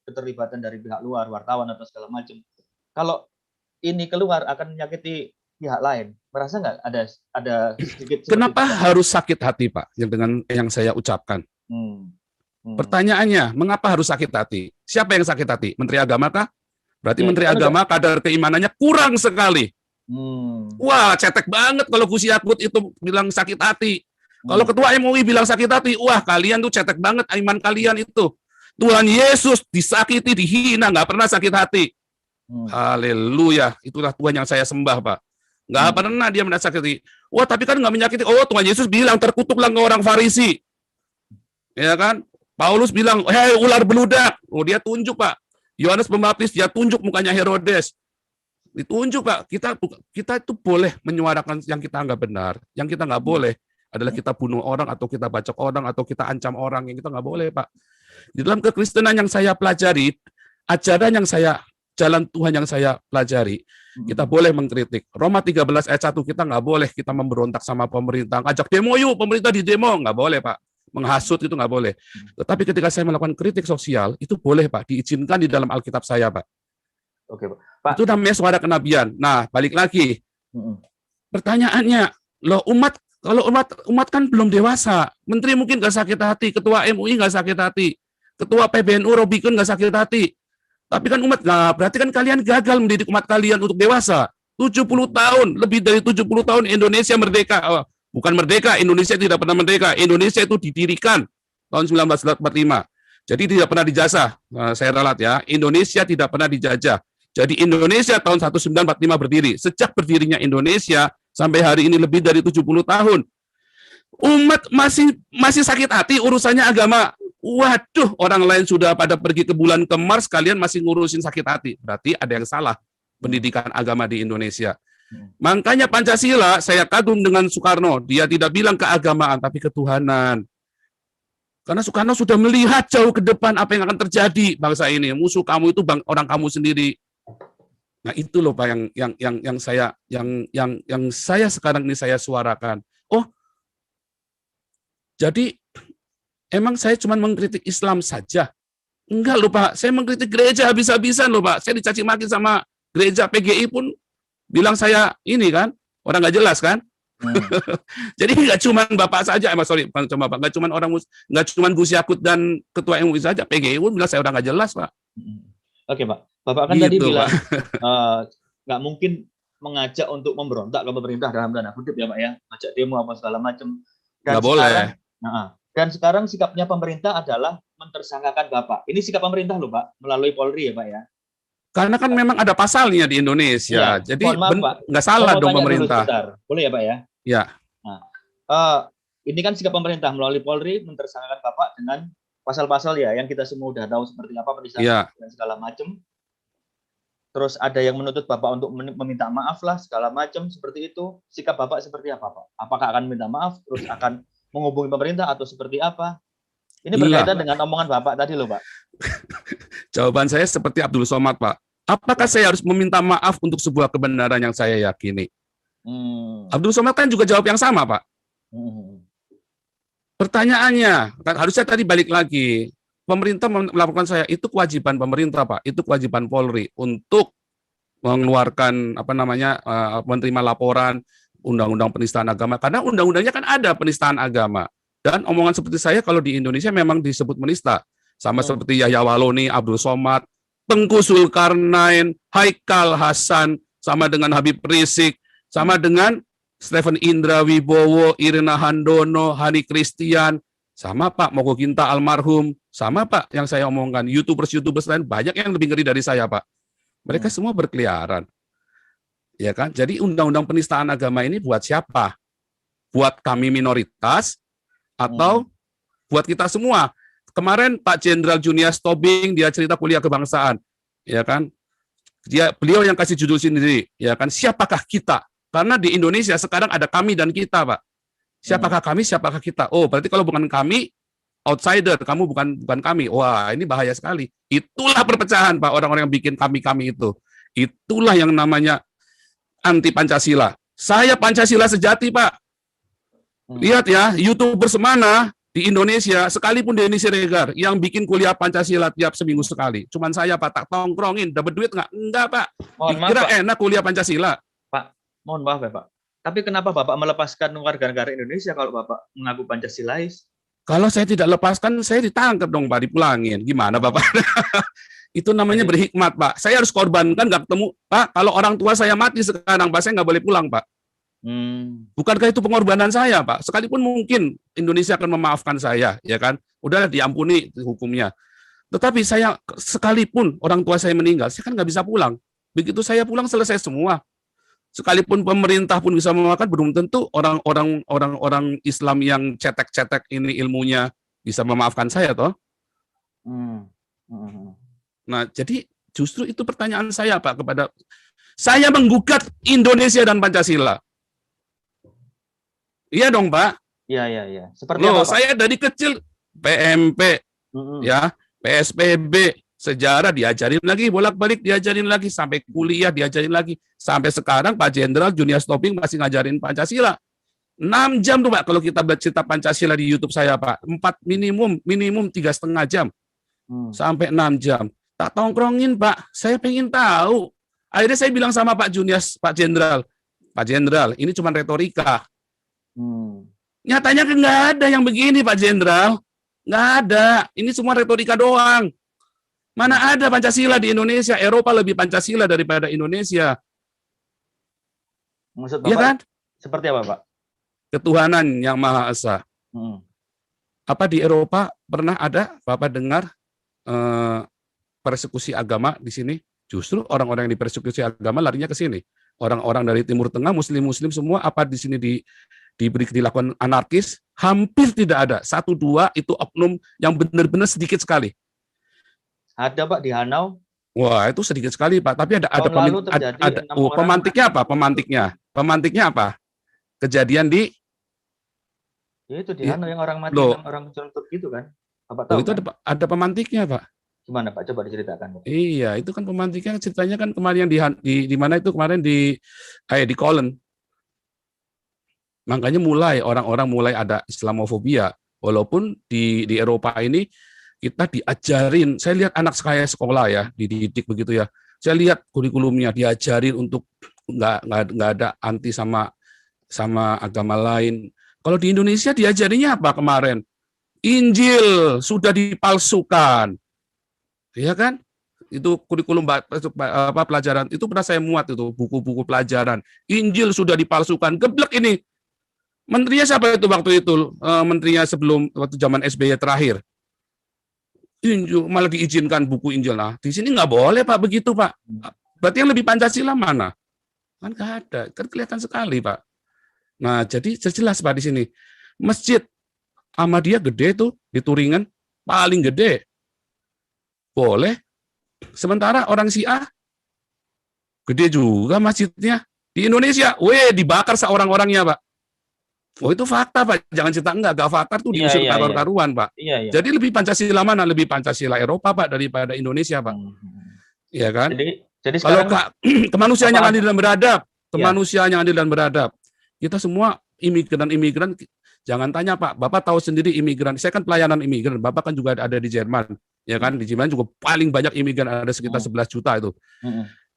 keterlibatan dari pihak luar, wartawan atau segala macam. Kalau ini keluar akan menyakiti pihak lain, merasa nggak ada sedikit? Kenapa harus sakit hati, Pak? Yang saya ucapkan. Pertanyaannya, mengapa harus sakit hati? Siapa yang sakit hati? Menteri Agama kah? Berarti Menteri Agama kadar keimanannya kurang sekali. Wah, cetek banget kalau Gus Yakut itu bilang sakit hati. Kalau Ketua MUI bilang sakit hati, wah kalian tuh cetek banget iman kalian itu. Tuhan Yesus disakiti, dihina, nggak pernah sakit hati. Haleluya, itulah Tuhan yang saya sembah, Pak. Nggak pernah dia menyakiti. Wah, tapi kan nggak menyakiti. Oh, Tuhan Yesus bilang terkutuklah orang Farisi. Ya kan? Paulus bilang, hei ular beludak. Oh, dia tunjuk, Pak. Yohanes Pembaptis, dia tunjuk mukanya Herodes. Ditunjuk, Pak. Kita itu boleh menyuarakan yang kita nggak benar. Yang kita nggak boleh adalah kita bunuh orang, atau kita bacok orang, atau kita ancam orang. Yang kita nggak boleh, Pak. Di dalam kekristenan yang saya pelajari, ajaran yang jalan Tuhan yang saya pelajari, kita boleh mengkritik. Roma 13 ayat 1, kita nggak boleh kita memberontak sama pemerintah. Ajak demo yuk, pemerintah di demo. Nggak boleh, Pak. Menghasut itu nggak boleh. Tetapi ketika saya melakukan kritik sosial, itu boleh, Pak. Diizinkan di dalam Alkitab saya, Pak. Oke, Pak. Itu namanya suara kenabian. Nah, balik lagi. Pertanyaannya, loh kalau umat kan belum dewasa. Menteri mungkin nggak sakit hati, Ketua MUI nggak sakit hati, Ketua PBNU Robikun nggak sakit hati. Tapi kan umat, nah berarti kan kalian gagal mendidik umat kalian untuk dewasa. 70 tahun, lebih dari 70 tahun Indonesia merdeka. Oh, bukan merdeka, Indonesia tidak pernah merdeka. Indonesia itu didirikan tahun 1945. Jadi tidak pernah dijajah. Saya ralat ya, Indonesia tidak pernah dijajah. Jadi Indonesia tahun 1945 berdiri. Sejak berdirinya Indonesia sampai hari ini lebih dari 70 tahun. Umat masih sakit hati urusannya agama. Waduh, orang lain sudah pada pergi ke bulan, ke Mars, kalian masih ngurusin sakit hati. Berarti ada yang salah pendidikan agama di Indonesia. Makanya Pancasila, saya kagum dengan Soekarno. Dia tidak bilang keagamaan, tapi ketuhanan. Karena Soekarno sudah melihat jauh ke depan apa yang akan terjadi bangsa ini. Musuh kamu itu orang kamu sendiri. Nah, itu loh Pak yang saya sekarang ini saya suarakan. Oh, jadi emang saya cuma mengkritik Islam saja? Enggak loh Pak, saya mengkritik gereja habis-habisan loh Pak. Saya dicaci maki sama gereja PGI pun bilang saya ini kan, orang nggak jelas kan. Jadi nggak cuma Bapak saja, nggak cuma nggak cuma Gus Yakut dan Ketua MUI saja, PGI pun bilang saya orang nggak jelas, Pak. Oke, Pak. Bapak kan Gitu, tadi bilang Pak. nggak mungkin mengajak untuk memberontak ke pemerintah dalam tanda kutip ya, Pak ya, ngajak demo apa segala macam. Nggak boleh. Dan sekarang sikapnya pemerintah adalah mentersangkakan Bapak. Ini sikap pemerintah loh, Pak, melalui Polri ya, Pak ya. Karena kan memang ada pasalnya di Indonesia, jadi nggak salah dong pemerintah. Boleh ya, Pak ya? Ya. Nah, ini kan sikap pemerintah melalui Polri mentersangkakan Bapak dengan pasal-pasal ya yang kita semua udah tahu seperti apa penistaan dan segala macam. Terus ada yang menuntut Bapak untuk meminta maaf lah segala macam seperti itu. Sikap Bapak seperti apa, Pak? Apakah akan minta maaf terus akan menghubungi pemerintah atau seperti apa? Ini berkaitan dengan omongan Bapak tadi loh, Pak. Jawaban saya seperti Abdul Somad, Pak. Apakah saya harus meminta maaf untuk sebuah kebenaran yang saya yakini? Abdul Somad kan juga jawab yang sama, Pak. Pertanyaannya, harusnya tadi balik lagi. Pemerintah melakukan saya, itu kewajiban pemerintah, Pak. Itu kewajiban Polri untuk mengeluarkan menerima laporan undang-undang penistaan agama, karena undang-undangnya kan ada penistaan agama. Dan omongan seperti saya kalau di Indonesia memang disebut menista, sama seperti Yahya Waloni, Abdul Somad, Tengku Zulkarnain, Haikal Hasan, sama dengan Habib Rizik, sama dengan Stephen Indra Wibowo, Irina Handono, Hani Christian, sama Pak Moko Ginta almarhum, sama Pak yang saya omongkan, YouTubers lain banyak yang lebih ngeri dari saya, Pak. Mereka semua berkeliaran. Ya kan? Jadi undang-undang penistaan agama ini buat siapa? Buat kami minoritas atau buat kita semua? Kemarin Pak Jenderal Junius Tobing dia cerita kuliah kebangsaan, ya kan? Beliau yang kasih judul sendiri, ya kan? Siapakah kita? Karena di Indonesia sekarang ada kami dan kita, Pak. Siapakah kami? Siapakah kita? Oh, berarti kalau bukan kami, outsider, kamu bukan kami. Wah, ini bahaya sekali. Itulah perpecahan, Pak, orang-orang yang bikin kami itu. Itulah yang namanya anti Pancasila. Saya Pancasila sejati, Pak. Lihat ya, YouTuber semana di Indonesia, sekalipun Denny Siregar, yang bikin kuliah Pancasila tiap seminggu sekali. Cuman saya, Pak, tak tongkrongin, dapat duit nggak? Enggak, Pak. Kira enak kuliah Pancasila. Pak, mohon maaf ya, Pak. Tapi kenapa Bapak melepaskan warga negara Indonesia kalau Bapak mengaku Pancasilais? Kalau saya tidak lepaskan, saya ditangkap dong, Pak, dipulangin. Gimana, Bapak? Itu namanya berhikmat, Pak. Saya harus korbankan, nggak ketemu. Pak, kalau orang tua saya mati sekarang, Pak, saya nggak boleh pulang, Pak. Bukankah itu pengorbanan saya, Pak? Sekalipun mungkin Indonesia akan memaafkan saya, ya kan? Udahlah, diampuni hukumnya. Tetapi saya, sekalipun orang tua saya meninggal, saya kan nggak bisa pulang. Begitu saya pulang, selesai semua. Sekalipun pemerintah pun bisa memaafkan, belum tentu orang-orang Islam yang cetek-cetek ini ilmunya bisa memaafkan saya, toh. Nah, jadi justru itu pertanyaan saya, Pak, kepada saya menggugat Indonesia dan Pancasila. Iya dong, Pak. Iya. Seperti apa, Pak? Saya dari kecil PMP, ya, PSBB, sejarah diajarin lagi, bolak-balik diajarin lagi, sampai kuliah diajarin lagi, sampai sekarang Pak Jenderal Junius Tobing masih ngajarin Pancasila. 6 jam tuh, Pak, kalau kita baca Pancasila di YouTube saya, Pak. 4 minimum 3,5 jam. Sampai 6 jam. Tak tongkrongin, Pak. Saya pengen tahu. Akhirnya saya bilang sama Pak Junius, Pak Jenderal, ini cuma retorika. Nyatanya nggak ada yang begini, Pak Jenderal. Nggak ada. Ini semua retorika doang. Mana ada Pancasila di Indonesia? Eropa lebih Pancasila daripada Indonesia. Maksud Bapak, ya kan? Seperti apa, Pak? Ketuhanan yang Maha Esa. Apa di Eropa pernah ada Bapak dengar persekusi agama di sini? Justru orang-orang yang dipersekusi agama larinya ke sini. Orang-orang dari Timur Tengah, Muslim semua, apa di sini dilakukan anarkis? Hampir tidak ada. 1-2 itu oknum yang benar-benar sedikit sekali. Ada, Pak, di Hanau. Wah, itu sedikit sekali, Pak. Tapi ada pemantiknya apa? Pemantiknya apa? Kejadian di itu di Hanau yang orang mati, orang contoh gitu kan? Bapak tahu? Itu kan? ada pemantiknya, Pak. Gimana, Pak? Coba diceritakan. Pak. Iya, itu kan pemantiknya ceritanya kan kemarin yang di mana itu kemarin di Kolen. Makanya orang-orang mulai ada Islamofobia. Walaupun di Eropa ini kita diajarin, saya lihat anak saya sekolah ya, dididik begitu ya. Saya lihat kurikulumnya diajarin untuk nggak ada anti sama agama lain. Kalau di Indonesia diajarinya apa kemarin? Injil sudah dipalsukan, ya kan? Itu kurikulum pelajaran itu pernah saya muat itu buku-buku pelajaran. Injil sudah dipalsukan, geblek ini. Menterinya siapa itu waktu itu? Menterinya sebelum waktu zaman SBY terakhir. Injil malah diizinkan buku Injil. Nah, di sini nggak boleh Pak begitu Pak. Berarti yang lebih Pancasila mana? Kan nggak ada, kan kelihatan sekali Pak. Nah, jadi jelas Pak di sini. Masjid Ahmadiyah gede tuh di Turingan, paling gede. Boleh. Sementara orang Syiah gede juga masjidnya. Di Indonesia, dibakar seorang-orangnya Pak. Oh itu fakta Pak, jangan cerita enggak fakta tuh diusir karuan Pak. Jadi lebih Pancasila mana? Lebih Pancasila Eropa Pak daripada Indonesia Pak. Iya kan? Jadi kalau sekarang, kemanusiaan yang adil dan beradab, kemanusiaan yang adil dan beradab. Kita semua imigran, jangan tanya Pak, Bapak tahu sendiri imigran. Saya kan pelayanan imigran, Bapak kan juga ada di Jerman, ya kan? Di Jerman juga paling banyak imigran, ada sekitar 11 juta itu.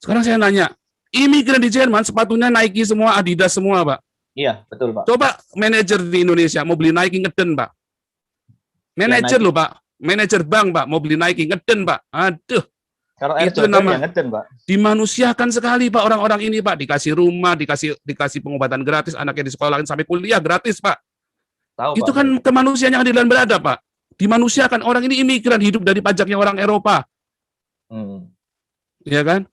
Sekarang saya nanya, imigran di Jerman sepatunya Nike semua, Adidas semua Pak. Iya, betul Pak. Coba manajer di Indonesia mau beli Nike ngeden Pak. Manajer loh Pak, manajer bank Pak, mau beli Nike ngeden Pak. Aduh. Kalau itu nama ngeden Pak. Dimanusiakan sekali Pak orang-orang ini Pak, dikasih rumah, dikasih pengobatan gratis, anaknya di sekolahin sampai kuliah gratis Pak. Tahu, itu Pak, kan kemanusiaan yang adil dan beradab Pak. Dimanusiakan, orang ini imigran hidup dari pajaknya orang Eropa. Ya kan?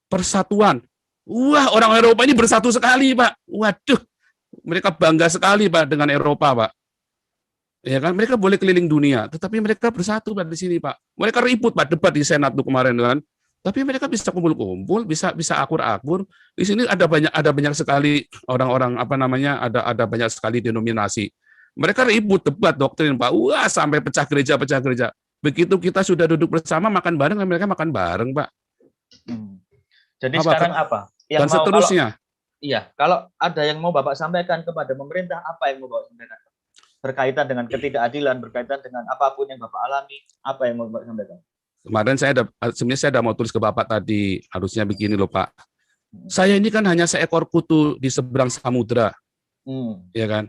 Persatuan. Wah, orang Eropa ini bersatu sekali, Pak. Waduh, mereka bangga sekali, Pak, dengan Eropa, Pak. Ya kan, mereka boleh keliling dunia, tetapi mereka bersatu, Pak, di sini, Pak. Mereka ribut, Pak, debat di Senat tuh kemarin, kan. Tapi mereka bisa kumpul-kumpul, bisa akur-akur. Di sini ada banyak sekali orang-orang ada banyak sekali denominasi. Mereka ribut debat doktrin, Pak. Wah, sampai pecah gereja. Begitu kita sudah duduk bersama makan bareng, mereka makan bareng, Pak. Jadi sekarang apa? Yang dan seterusnya. Kalau ada yang mau Bapak sampaikan kepada pemerintah, apa yang mau Bapak sampaikan? Berkaitan dengan ketidakadilan, berkaitan dengan apapun yang Bapak alami, apa yang mau Bapak sampaikan? Kemarin sebenarnya saya mau tulis ke Bapak tadi, harusnya begini loh Pak. Saya ini kan hanya seekor kutu di seberang samudra, ya kan?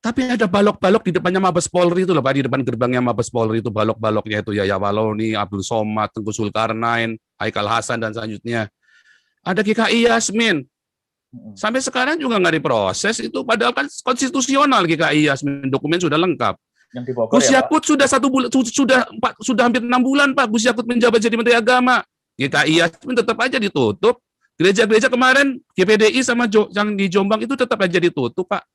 Tapi ada balok-balok di depannya Mabes Polri itu loh Pak, di depan gerbangnya Mabes Polri itu balok-baloknya itu ya Waloni, Abdul Somad, Tengku Zulkarnain, Haikal Hasan dan selanjutnya. Ada GKI Yasmin. Sampai sekarang juga nggak diproses itu, padahal kan konstitusional GKI Yasmin, dokumen sudah lengkap. Gus Yakut sudah 1 bulan, sudah hampir 6 bulan Pak Gus Yakut menjabat jadi Menteri Agama. GKI Yasmin tetap aja ditutup. Gereja-gereja kemarin GPDI sama yang di Jombang itu tetap aja ditutup Pak.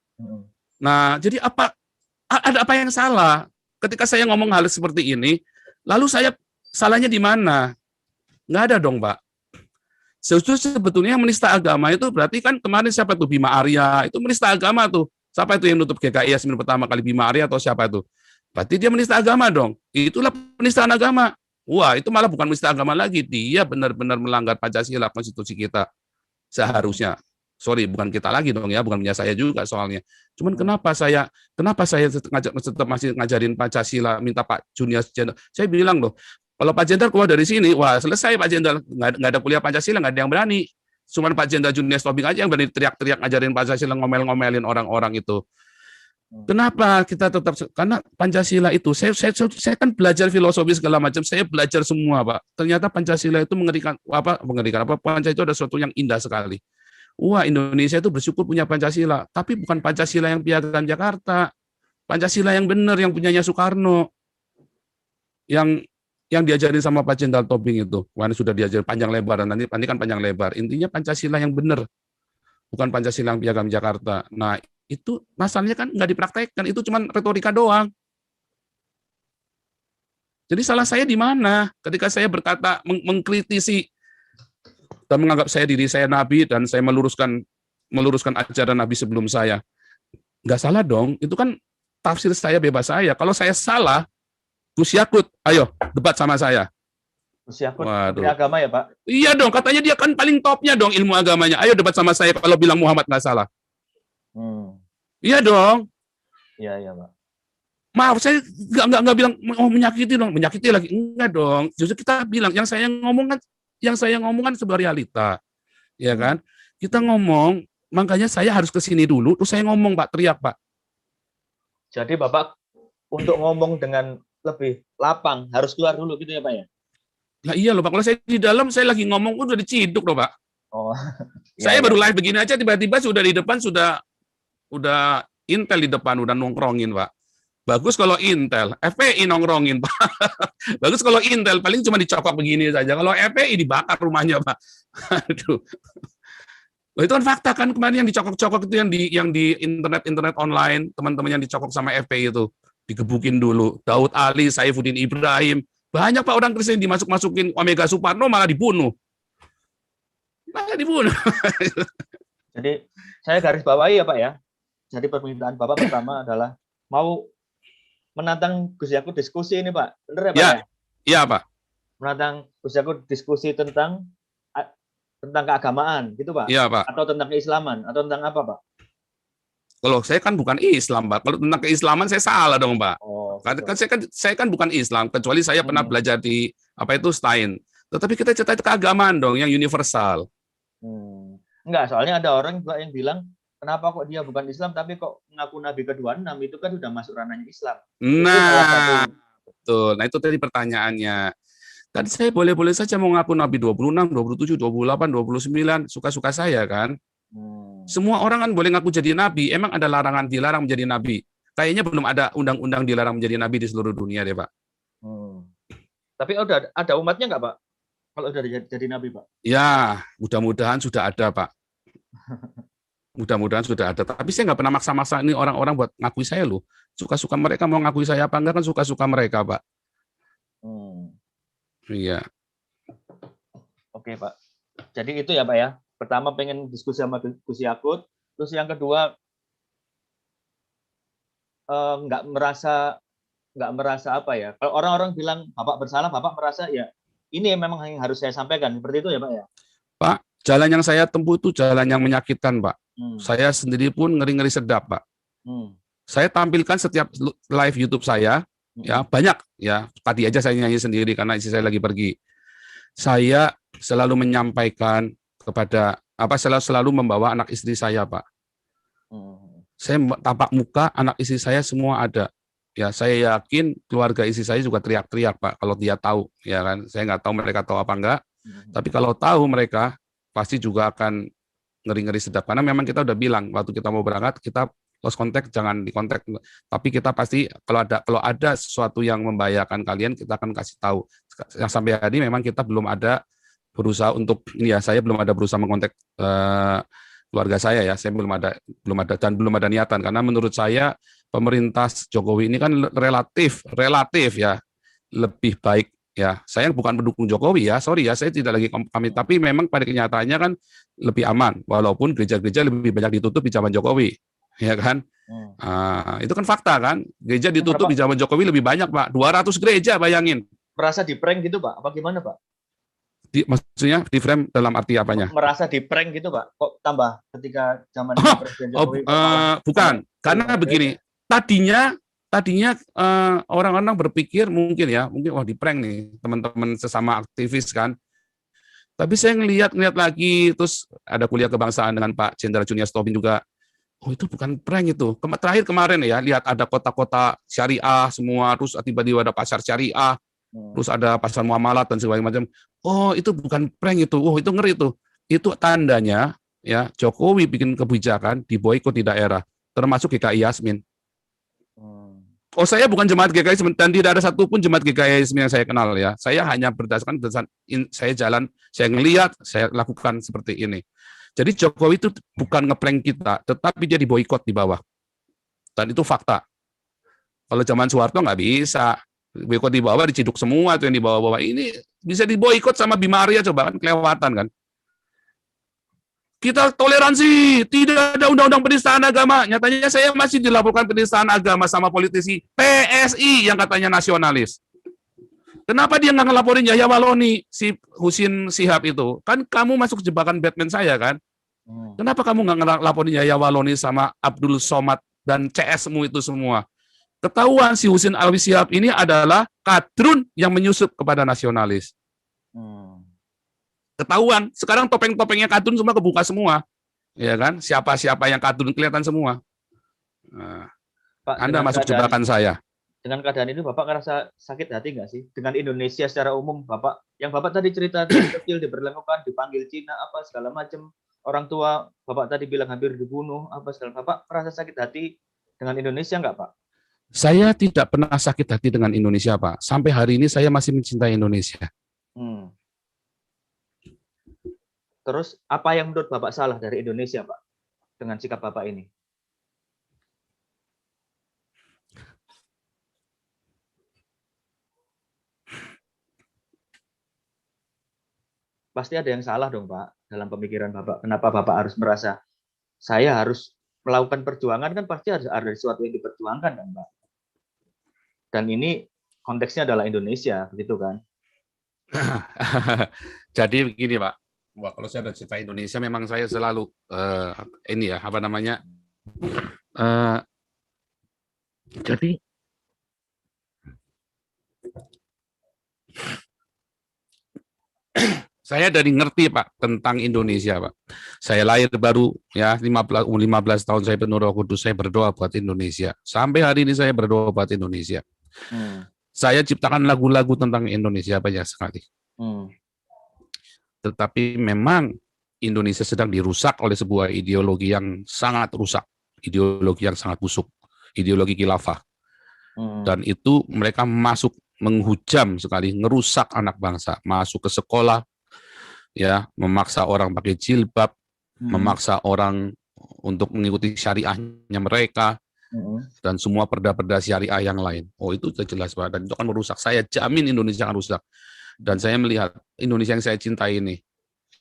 Nah, jadi ada apa yang salah ketika saya ngomong hal seperti ini? Lalu saya salahnya di mana? Nggak ada dong, Pak. Sebetulnya menista agama itu berarti kan kemarin siapa tuh Bima Arya itu menista agama tuh. Siapa itu yang nutup GKI Yasmin pertama kali, Bima Arya atau siapa itu? Berarti dia menista agama dong. Itulah penistaan agama. Wah, itu malah bukan menista agama lagi. Dia benar-benar melanggar Pancasila, konstitusi kita. Seharusnya. Sorry, bukan kita lagi dong ya, bukan punya saya juga soalnya. Cuman kenapa saya tetap masih ngajarin Pancasila, minta Pak Junior Jenderal. Saya bilang loh, kalau Pak Jenderal keluar dari sini, wah selesai Pak Jenderal, nggak ada kuliah Pancasila, nggak ada yang berani. Cuman Pak Jenderal Junior Tobing aja yang berani teriak-teriak ngajarin Pancasila, ngomel-ngomelin orang-orang itu. Kenapa kita tetap, karena Pancasila itu, saya kan belajar filosofi segala macam, saya belajar semua Pak. Ternyata Pancasila itu mengerikan, Pancasila itu ada sesuatu yang indah sekali. Wah, Indonesia itu bersyukur punya Pancasila, tapi bukan Pancasila yang piagam Jakarta. Pancasila yang benar, yang punyanya Soekarno. Yang diajarin sama Pak Jenderal Tobing itu. Wah, sudah diajarin panjang lebar, nanti kan panjang lebar. Intinya Pancasila yang benar, bukan Pancasila yang piagam Jakarta. Nah, itu masalahnya kan nggak dipraktekkan, itu cuma retorika doang. Jadi salah saya di mana? Ketika saya berkata, mengkritisi, dan menganggap diri saya nabi dan saya meluruskan ajaran nabi sebelum saya. Nggak salah dong, itu kan tafsir saya, bebas saya. Kalau saya salah, Gus Yakut, ayo debat sama saya. Gus Yakut, Menteri Agama ya Pak? Iya dong, katanya dia kan paling topnya dong ilmu agamanya. Ayo debat sama saya kalau bilang Muhammad nggak salah. Iya dong. Iya Pak. Maaf, saya nggak bilang oh menyakiti dong, menyakiti lagi enggak dong. Justru kita bilang yang saya ngomong kan sebuah realita, ya kan? Kita ngomong, makanya saya harus ke sini dulu, terus saya ngomong Pak, teriak Pak. Jadi Bapak untuk ngomong dengan lebih lapang harus keluar dulu gitu ya Pak ya? Nah iya loh Pak, kalau saya di dalam saya lagi ngomong udah diciduk loh Pak. Oh, saya baru live begini aja tiba-tiba sudah di depan udah Intel di depan udah nongkrongin Pak. Bagus kalau Intel, FPI nongkrongin Pak. Bagus kalau Intel paling cuma dicokok begini saja. Kalau FPI dibakar rumahnya Pak. Aduh. Loh, itu kan fakta kan kemarin yang dicokok-cokok itu yang di internet online, teman-teman yang dicokok sama FPI itu digebukin dulu. Daud Ali, Saifuddin Ibrahim, banyak Pak orang Kristen dimasuk-masukin Omega Suparno malah dibunuh. Jadi saya garis bawahi ya Pak ya. Jadi permintaan Bapak pertama adalah mau menantang Gus Yakut diskusi ini Pak. Benar ya Pak? Ya? Iya Pak. Menantang Gus Yakut diskusi tentang keagamaan gitu Pak? Iya Pak. Atau tentang keislaman atau tentang apa Pak? Kalau saya kan bukan Islam Pak. Kalau tentang keislaman saya salah dong Pak. Oh, saya kan bukan Islam, kecuali saya pernah belajar di apa itu Stein. Tetapi kita cerita keagamaan dong yang universal. Enggak, soalnya ada orang juga yang bilang kenapa kok dia bukan Islam tapi kok mengaku Nabi ke-26 itu kan sudah masuk ranahnya Islam. Nah, betul. Nah, itu tadi pertanyaannya. Tadi saya boleh-boleh saja mau ngaku Nabi 26, 27, 28, 29, suka-suka saya kan. Semua orang kan boleh ngaku jadi Nabi. Emang ada larangan dilarang menjadi Nabi? Kayaknya belum ada undang-undang dilarang menjadi Nabi di seluruh dunia deh, Pak. Tapi udah ada umatnya nggak, Pak? Kalau udah jadi Nabi, Pak? Ya, mudah-mudahan sudah ada, Pak. Mudah-mudahan sudah ada. Tapi saya nggak pernah maksa-maksa ini orang-orang buat ngakui saya loh. Suka-suka mereka mau ngakui saya apa enggak kan suka-suka mereka, Pak. Iya. Oke, Pak. Jadi itu ya, Pak ya. Pertama pengen diskusi sama Gus Yakut. Terus yang kedua nggak merasa apa ya. Kalau orang-orang bilang Bapak bersalah, Bapak merasa ya ini memang yang harus saya sampaikan. Seperti itu ya, Pak ya. Pak, jalan yang saya tempuh itu jalan yang menyakitkan, Pak. Saya sendiri pun ngeri-ngeri sedap, Pak. Saya tampilkan setiap live YouTube saya, ya banyak ya. Tadi aja saya nyanyi sendiri karena istri saya lagi pergi. Saya selalu menyampaikan kepada selalu membawa anak istri saya, Pak. Saya tampak muka anak istri saya semua ada. Ya, saya yakin keluarga istri saya juga teriak-teriak, Pak, kalau dia tahu, ya kan. Saya nggak tahu mereka tahu apa enggak. Tapi kalau tahu mereka pasti juga akan ngeri-ngeri sedap. Karena memang kita udah bilang waktu kita mau berangkat kita lost contact, jangan di kontak. Tapi kita pasti kalau ada sesuatu yang membahayakan kalian kita akan kasih tahu. Yang sampai hari memang kita belum ada berusaha untuk ini ya, saya belum ada berusaha mengontak keluarga saya ya, saya belum ada dan belum ada niatan karena menurut saya pemerintah Jokowi ini kan relatif ya lebih baik ya. Saya bukan pendukung Jokowi ya, sorry ya, saya tidak lagi kami, tapi memang pada kenyataannya kan lebih aman walaupun gereja-gereja lebih banyak ditutup di zaman Jokowi, ya kan? Itu kan fakta kan, gereja ditutup di zaman Jokowi lebih banyak Pak, 200 gereja bayangin. Merasa di prank gitu Pak, apa gimana Pak? Maksudnya di frame dalam arti apanya? Merasa di prank gitu Pak, kok tambah ketika zaman Presiden Jokowi? Bukan, karena begini, tadinya orang-orang berpikir mungkin wah di prank nih teman-teman sesama aktivis kan. Tapi saya ngelihat lagi, terus ada kuliah kebangsaan dengan Pak Jenderal Junior Tobin juga. Oh itu bukan prank itu. Terakhir kemarin ya, lihat ada kota-kota syariah semua, terus tiba-tiba ada pasar syariah, terus ada pasar muamalat dan segala macam. Oh itu bukan prank itu. Oh itu ngeri itu. Itu tandanya ya Jokowi bikin kebijakan di boikot di daerah, termasuk GKI Yasmin. Oh saya bukan jemaat GKI Yasmin dan tidak ada satupun jemaat GKI Yasmin yang saya kenal ya. Saya hanya berdasarkan saya jalan, saya ngelihat, saya lakukan seperti ini. Jadi Jokowi itu bukan ngeprank kita, tetapi dia diboikot di bawah. Dan itu fakta. Kalau zaman Soeharto nggak bisa. Boikot di bawah diciduk semua itu yang di bawah-bawah. Ini bisa diboikot sama Bima Arya coba kan kelewatan kan. Kita toleransi, tidak ada undang-undang penistaan agama. Nyatanya saya masih dilaporkan penistaan agama sama politisi PSI yang katanya nasionalis. Kenapa dia nggak ngelaporin Yahya Waloni, si Husin Shihab itu? Kan kamu masuk jebakan Batman saya kan? Kenapa kamu nggak ngelaporin Yahya Waloni sama Abdul Somad dan CS-mu itu semua? Ketahuan si Husin Alwi Shihab ini adalah kadrun yang menyusup kepada nasionalis. Ketahuan. Sekarang topeng-topengnya kadrun semua kebuka semua. Ya kan? Siapa-siapa yang kadrun kelihatan semua. Nah, Pak, Anda masuk jebakan saya. Dengan keadaan itu Bapak ngerasa sakit hati nggak sih? Dengan Indonesia secara umum, Bapak tadi cerita dari kecil diberlakukan, dipanggil Cina, apa segala macam. Orang tua Bapak tadi bilang hampir dibunuh, apa segala. Bapak merasa sakit hati dengan Indonesia nggak, Pak? Saya tidak pernah sakit hati dengan Indonesia, Pak. Sampai hari ini saya masih mencintai Indonesia. Terus apa yang menurut Bapak salah dari Indonesia, Pak? Dengan sikap Bapak ini? Pasti ada yang salah dong, Pak, dalam pemikiran Bapak. Kenapa Bapak harus merasa saya harus melakukan perjuangan, kan pasti harus ada sesuatu yang diperjuangkan kan, Pak. Dan ini konteksnya adalah Indonesia, begitu kan? Jadi begini, Pak. Wah, kalau saya ada cerita Indonesia, memang saya selalu ini ya, apa namanya? Jadi saya dari ngerti, Pak, tentang Indonesia, Pak. Saya lahir baru ya 15 tahun saya penuh Roh Kudus, saya berdoa buat Indonesia. Sampai hari ini saya berdoa buat Indonesia. Saya ciptakan lagu-lagu tentang Indonesia banyak sekali. Tetapi memang Indonesia sedang dirusak oleh sebuah ideologi yang sangat rusak, ideologi yang sangat busuk, ideologi khilafah. Dan itu mereka masuk menghujam sekali, ngerusak anak bangsa, masuk ke sekolah, ya, memaksa orang pakai jilbab, memaksa orang untuk mengikuti syariahnya mereka, dan semua perda-perda syariah yang lain. Oh, itu sudah jelas, Pak. Dan itu akan merusak. Saya jamin Indonesia akan rusak. Dan saya melihat Indonesia yang saya cintai ini,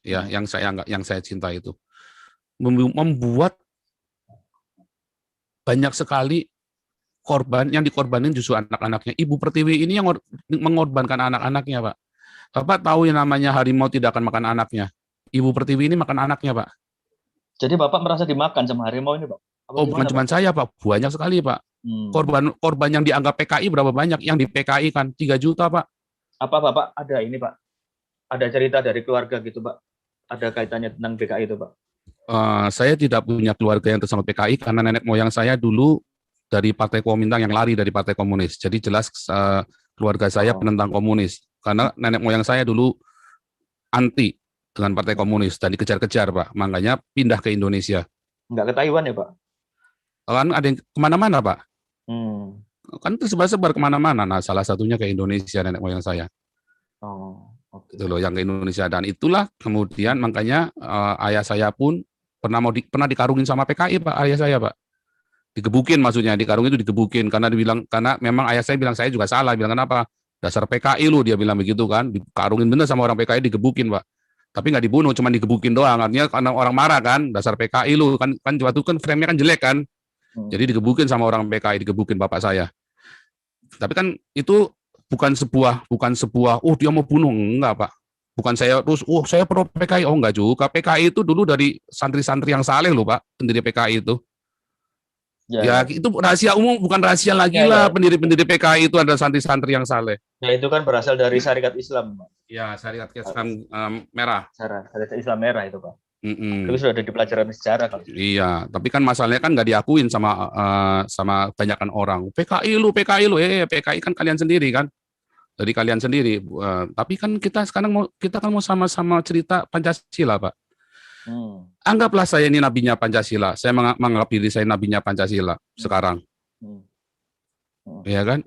ya, yang saya cintai itu membuat banyak sekali korban yang dikorbanin justru anak-anaknya. Ibu Pertiwi ini yang mengorbankan anak-anaknya, Pak. Bapak tahu yang namanya harimau tidak akan makan anaknya. Ibu Pertiwi ini makan anaknya, Pak. Jadi Bapak merasa dimakan sama harimau ini, Pak? Oh, bukan cuma saya, Pak. Banyak sekali, Pak. Korban yang dianggap PKI berapa banyak? Yang di PKI kan 3 juta, Pak. Apa Bapak ada ini, Pak? Ada cerita dari keluarga gitu, Pak? Ada kaitannya tentang PKI itu, Pak? Saya tidak punya keluarga yang tersama PKI karena nenek moyang saya dulu dari Partai Komintang yang lari dari Partai Komunis. Jadi jelas keluarga saya penentang komunis. Karena nenek moyang saya dulu anti dengan Partai Komunis dan dikejar-kejar, Pak. Makanya pindah ke Indonesia. Nggak ke Taiwan ya, Pak? Kan ada yang kemana-mana, Pak. Kan tersebar-sebar kemana-mana. Nah, salah satunya ke Indonesia nenek moyang saya. Okay. Itu loh yang ke Indonesia. Dan itulah kemudian makanya ayah saya pun pernah dikarungin sama PKI, Pak. Ayah saya, Pak. Digebukin maksudnya, dikarungin itu digebukin karena memang ayah saya bilang saya juga salah, bilang kenapa? Dasar PKI lu, dia bilang begitu kan, dikarungin bener sama orang PKI, digebukin, Pak. Tapi nggak dibunuh, cuma digebukin doang. Artinya karena orang marah kan, dasar PKI lu kan waktu kan frame-nya kan jelek kan. Jadi digebukin sama orang PKI, digebukin bapak saya. Tapi kan itu bukan sebuah dia mau bunuh, enggak, Pak. Bukan saya terus saya pro PKI, enggak juga. PKI itu dulu dari santri-santri yang saleh loh, Pak, pendiri PKI itu. Ya, itu rahasia umum, bukan rahasia lagi lah. Pendiri-pendiri PKI itu adalah santri-santri yang saleh. Ya, itu kan berasal dari syariat Islam, Pak. Ya, syariat Islam merah. Syariat Islam merah itu, Pak. Itu sudah ada di pelajaran sejarah kalau. Iya, tapi kan masalahnya kan nggak diakuin sama banyakan orang. PKI lu, PKI kan kalian sendiri kan. Dari kalian sendiri. Tapi kan kita kan mau sama-sama cerita Pancasila, Pak. Anggaplah saya ini nabinya Pancasila. Saya menganggap diri saya nabinya Pancasila sekarang. Ya kan?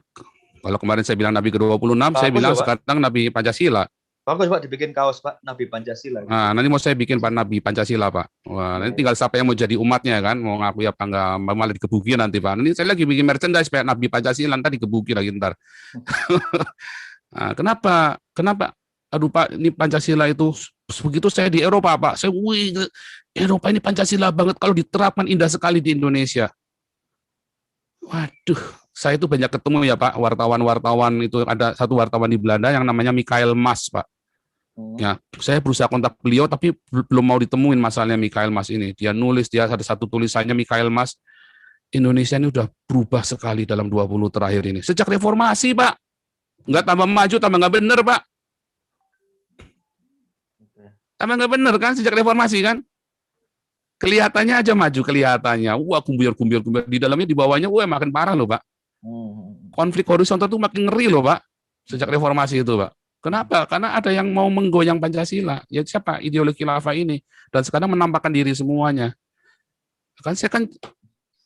Kalau kemarin saya bilang nabi ke-26, saya bilang sekarang nabi Pancasila. Bagus, Pak, dibikin kaos, Pak, nabi Pancasila. Nah, nanti mau saya bikin Pak nabi Pancasila, Pak. Wah, nanti tinggal siapa yang mau jadi umatnya kan, mau ngaku apa enggak, malah digebukin nanti, Pak. Nanti saya lagi bikin merchandise Pak nabi Pancasila, nanti digebukin lagi ntar. Nah, kenapa? Aduh, Pak, ini Pancasila itu begitu saya di Eropa, Pak. Eropa ini Pancasila banget, kalau diterapkan indah sekali di Indonesia. Waduh, saya itu banyak ketemu ya, Pak, wartawan-wartawan itu. Ada satu wartawan di Belanda yang namanya Michael Mas, Pak. Ya, saya berusaha kontak beliau tapi belum mau ditemuin masalahnya Michael Mas ini. Dia nulis, dia ada satu tulisannya Michael Mas, Indonesia ini udah berubah sekali dalam 20 terakhir ini. Sejak reformasi, Pak. Nggak tambah maju, tambah nggak bener, Pak. Tambah nggak bener kan sejak reformasi kan? Kelihatannya aja maju, kelihatannya. Wah, kumbir. Di dalamnya, di bawahnya, wah makin parah loh, Pak. Konflik horizontal itu makin ngeri loh, Pak. Sejak reformasi itu, Pak. Kenapa? Karena ada yang mau menggoyang Pancasila. Ya siapa? Ideologi khilafah ini. Dan sekarang menampakkan diri semuanya. Kan saya kan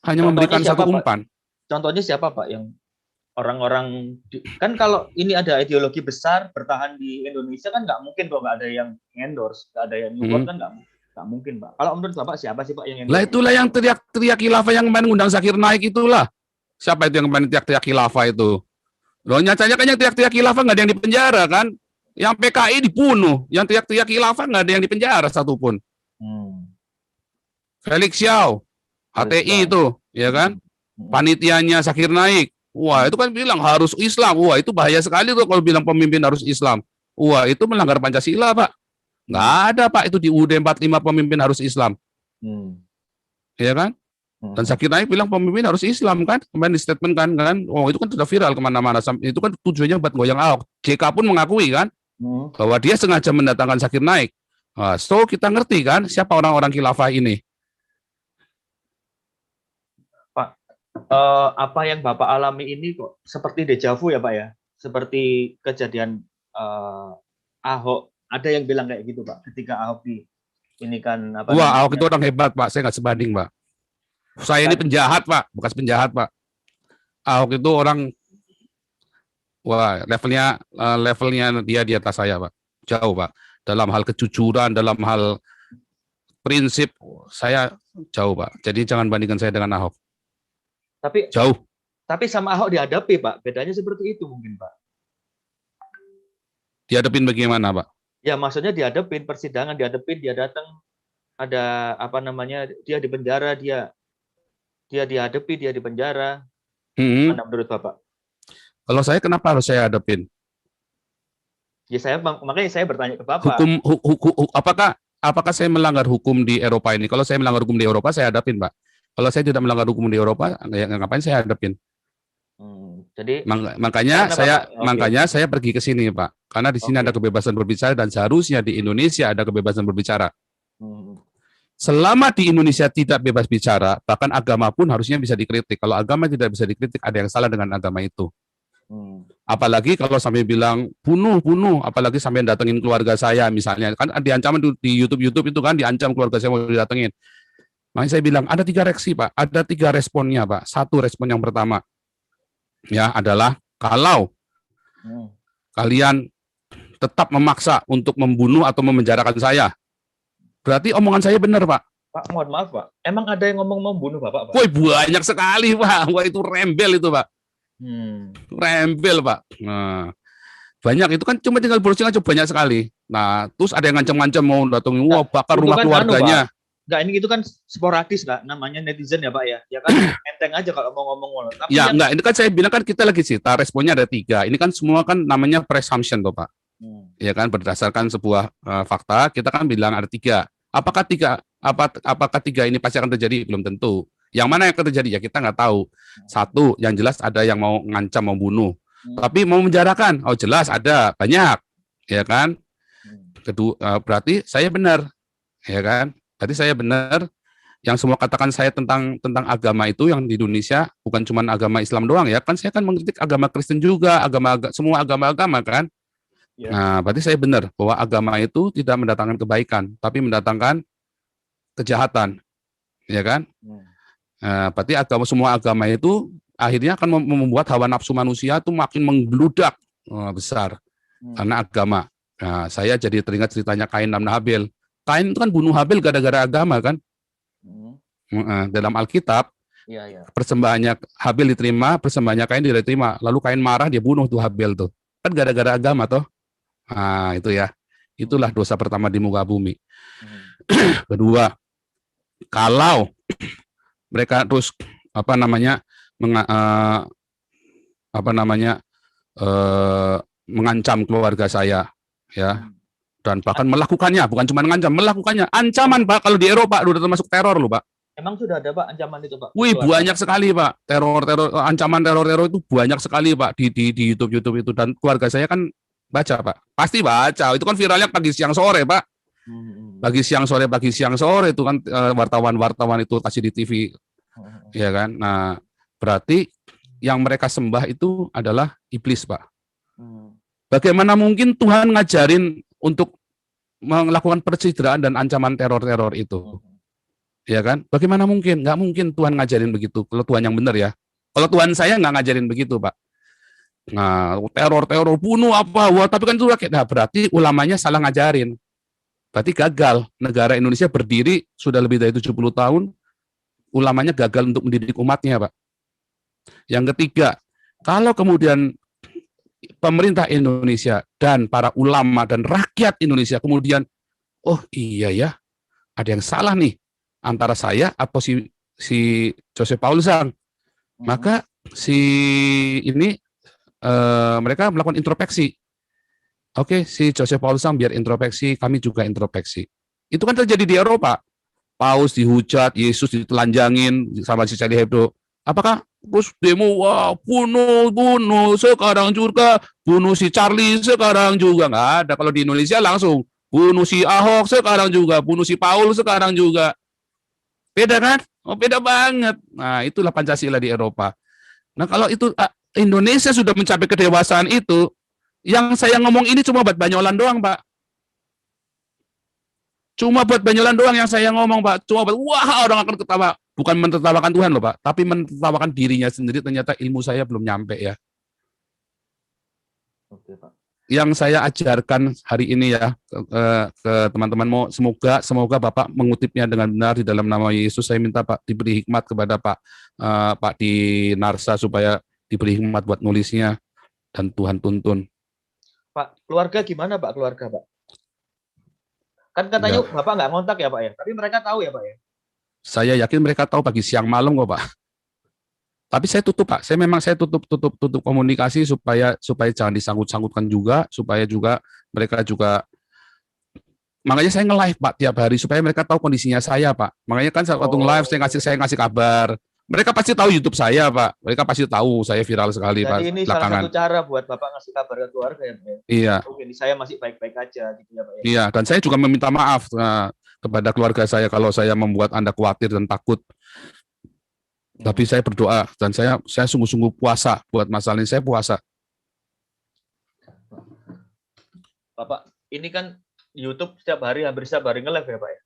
hanya memberikan satu umpan. Contohnya siapa, Pak, yang orang-orang kan kalau ini ada ideologi besar bertahan di Indonesia kan nggak mungkin kok nggak ada yang endorse, nggak ada yang support kan nggak mungkin, Pak. Kalau menurut Bapak siapa sih, Pak, yang endorse? Lah itulah yang teriak-teriak khilafah yang kemarin undang Zakir Naik itulah. Siapa itu yang kemarin teriak-teriak khilafah itu? Loh nyatanya kan yang teriak-teriak khilafah nggak ada yang dipenjara kan? Yang PKI dibunuh, yang teriak-teriak khilafah nggak ada yang dipenjara satupun. Felix Xiao, HTI itu, ya kan? Panitianya Zakir Naik. Wah, itu kan bilang harus Islam. Wah, itu bahaya sekali tuh kalau bilang pemimpin harus Islam. Wah, itu melanggar Pancasila, Pak. Nggak ada, Pak, itu di UUD 45 pemimpin harus Islam. Ya kan? Dan Zakir Naik bilang pemimpin harus Islam kan? Kemarin di statement kan? Oh, itu kan sudah viral kemana-mana. Itu kan tujuannya buat goyang Ahok. JK pun mengakui kan? Bahwa dia sengaja mendatangkan Zakir Naik. Nah, so, kita ngerti kan siapa orang-orang khilafah ini. Apa yang Bapak alami ini kok seperti dejavu ya, Pak ya? Seperti kejadian Ahok. Ada yang bilang kayak gitu, Pak, ketika Ahok ini kan apa? Wah, Ahok itu orang hebat, Pak. Saya nggak sebanding, Pak. Saya ini penjahat, Pak. Bekas penjahat, Pak. Ahok itu orang, wah, levelnya dia di atas saya, Pak. Jauh, Pak. Dalam hal kejujuran, dalam hal prinsip, saya jauh, Pak. Jadi jangan bandingkan saya dengan Ahok. Tapi jauh. Tapi sama Ahok dihadapi, Pak. Bedanya seperti itu mungkin, Pak. Dihadapin bagaimana, Pak? Ya, maksudnya dihadapin persidangan, dihadapin, dia datang, ada apa namanya, dia di penjara, dia dihadapi, dia di penjara. Mana menurut Bapak? Kalau saya, kenapa harus saya hadapin? Ya makanya saya bertanya ke Bapak. Apakah saya melanggar hukum di Eropa ini? Kalau saya melanggar hukum di Eropa, saya hadapin, Pak. Kalau saya tidak melanggar hukum di Eropa, ngapain saya hadapin? Jadi makanya saya pergi ke sini, Pak. Karena di sini ada kebebasan berbicara dan seharusnya di Indonesia ada kebebasan berbicara. Selama di Indonesia tidak bebas bicara, bahkan agama pun harusnya bisa dikritik. Kalau agama tidak bisa dikritik, ada yang salah dengan agama itu. Apalagi kalau sampai bilang bunuh, apalagi sampai datengin keluarga saya misalnya, kan diancam di YouTube itu kan diancam keluarga saya mau didatengin. Makanya saya bilang ada 3 reaksi, Pak, ada 3 responnya, Pak. Satu respon yang pertama ya adalah kalau kalian tetap memaksa untuk membunuh atau memenjarakan saya, berarti omongan saya benar, Pak. Pak, mohon maaf, Pak. Emang ada yang ngomong membunuh Bapak, Pak? Woi, banyak sekali, Pak. Wah, itu rembel itu, Pak. Rembel, Pak. Nah, banyak itu kan cuma tinggal browsing aja banyak sekali. Nah, terus ada yang ngancam-ngancam mau datangin, wah bakar rumah keluarganya. Enggak, ini itu kan sporadis, Kak. Namanya netizen ya, Pak ya. Ya kan enteng aja kalau mau ngomong. Tapi ya, enggak, ini kan saya bilang kan kita lagi cita, responnya ada 3. Ini kan semua kan namanya presumption, toh, Pak. Ya kan berdasarkan sebuah fakta, kita kan bilang ada 3. Apakah 3 ini pasti akan terjadi? Belum tentu. Yang mana yang akan terjadi ya kita nggak tahu. Satu, yang jelas ada yang mau ngancam, mau bunuh. Tapi mau menjarakan, oh jelas ada, banyak. Ya kan? Kedua, berarti saya benar. Ya kan? Berarti saya benar. Yang semua katakan saya tentang agama itu yang di Indonesia bukan cuma agama Islam doang ya kan, saya kan mengkritik agama Kristen juga, semua agama-agama kan. Ya. Nah, berarti saya benar bahwa agama itu tidak mendatangkan kebaikan, tapi mendatangkan kejahatan, ya kan? Nah, berarti semua agama itu akhirnya akan membuat hawa nafsu manusia itu makin menggeludak besar karena agama. Nah, saya jadi teringat ceritanya Kain dan Habil. Kain itu kan bunuh Habil gara-gara agama kan? Dalam Alkitab, persembahannya Habil diterima, persembahannya Kain tidak diterima. Lalu Kain marah, dia bunuh tuh Habil tuh. Kan gara-gara agama toh. Nah, itu ya. Itulah dosa pertama di muka bumi. Kedua, kalau mereka terus mengancam keluarga saya, ya, dan bahkan melakukannya, bukan cuma mengancam, melakukannya, ancaman, Pak. Kalau di Eropa udah termasuk teror loh, Pak. Emang sudah ada Pak ancaman itu Pak? Wih, Keluarga? banyak sekali Pak. Ancaman teror itu banyak sekali Pak di YouTube itu, dan keluarga saya kan baca Pak. Pasti baca. Itu kan viralnya pagi siang sore Pak. Pagi siang sore itu kan wartawan-wartawan itu kasih di TV, ya kan. Nah, berarti yang mereka sembah itu adalah iblis Pak. Bagaimana mungkin Tuhan ngajarin untuk melakukan pencitraan dan ancaman teror-teror itu? Ya kan? Bagaimana mungkin? Nggak mungkin Tuhan ngajarin begitu. Kalau Tuhan yang benar ya. Kalau Tuhan saya nggak ngajarin begitu, Pak. Nah, teror-teror bunuh apa? Wah, tapi kan itu rakyat. Nah, berarti ulamanya salah ngajarin. Berarti gagal. Negara Indonesia berdiri sudah lebih dari 70 tahun, ulamanya gagal untuk mendidik umatnya, Pak. Yang ketiga, kalau kemudian pemerintah Indonesia dan para ulama dan rakyat Indonesia kemudian, oh iya ya, ada yang salah nih antara saya atau si Joseph Paul Sang, maka si ini mereka melakukan introspeksi. Oke, si Joseph Paul Sang biar introspeksi, kami juga introspeksi. Itu kan terjadi di Eropa. Paus dihujat, Yesus ditelanjangin sama si Charlie Hebdo. Apakah terus demo, wah, bunuh, sekarang juga bunuh si Charlie, sekarang juga nggak ada. Kalau di Indonesia langsung bunuh si Ahok, sekarang juga bunuh si Paul, sekarang juga. Beda kan? Oh, beda banget. Nah, itulah Pancasila di Eropa. Nah, kalau itu Indonesia sudah mencapai kedewasaan itu, yang saya ngomong ini cuma buat Banyolan doang, Pak. Cuma buat Banyolan doang yang saya ngomong, Pak. Cuma buat, wah, orang akan ketawa. Bukan mentertawakan Tuhan loh, Pak. Tapi mentertawakan dirinya sendiri, ternyata ilmu saya belum nyampe ya. Oke, Pak. Yang saya ajarkan hari ini ya ke teman-teman, semoga Bapak mengutipnya dengan benar di dalam nama Yesus. Saya minta Pak diberi hikmat kepada Pak di Narsa supaya diberi hikmat buat nulisnya dan Tuhan tuntun. Pak, keluarga gimana Pak, keluarga Pak? Kan katanya ya. Bapak nggak ngontak ya Pak ya, tapi mereka tahu ya Pak ya? Saya yakin mereka tahu pagi siang malam kok Pak. Tapi saya tutup Pak, saya tutup komunikasi supaya jangan disangkut-sangkutkan juga, supaya juga mereka juga, makanya saya nge-live Pak tiap hari supaya mereka tahu kondisinya saya Pak. Makanya kan waktu live saya ngasih kabar. Mereka pasti tahu YouTube saya Pak, mereka pasti tahu saya viral sekali. Jadi Pak. Ini belakangan. Salah satu cara buat Bapak ngasih kabar ke keluarga ya Pak ya? Iya. Oke, ini saya masih baik-baik aja gitu ya Pak ya? Iya, dan saya juga meminta maaf kepada keluarga saya kalau saya membuat Anda khawatir dan takut. Tapi saya berdoa dan saya sungguh-sungguh puasa buat masalah ini. Saya puasa. Bapak, ini kan YouTube setiap hari hampir setiap hari nge-live ya Pak ya?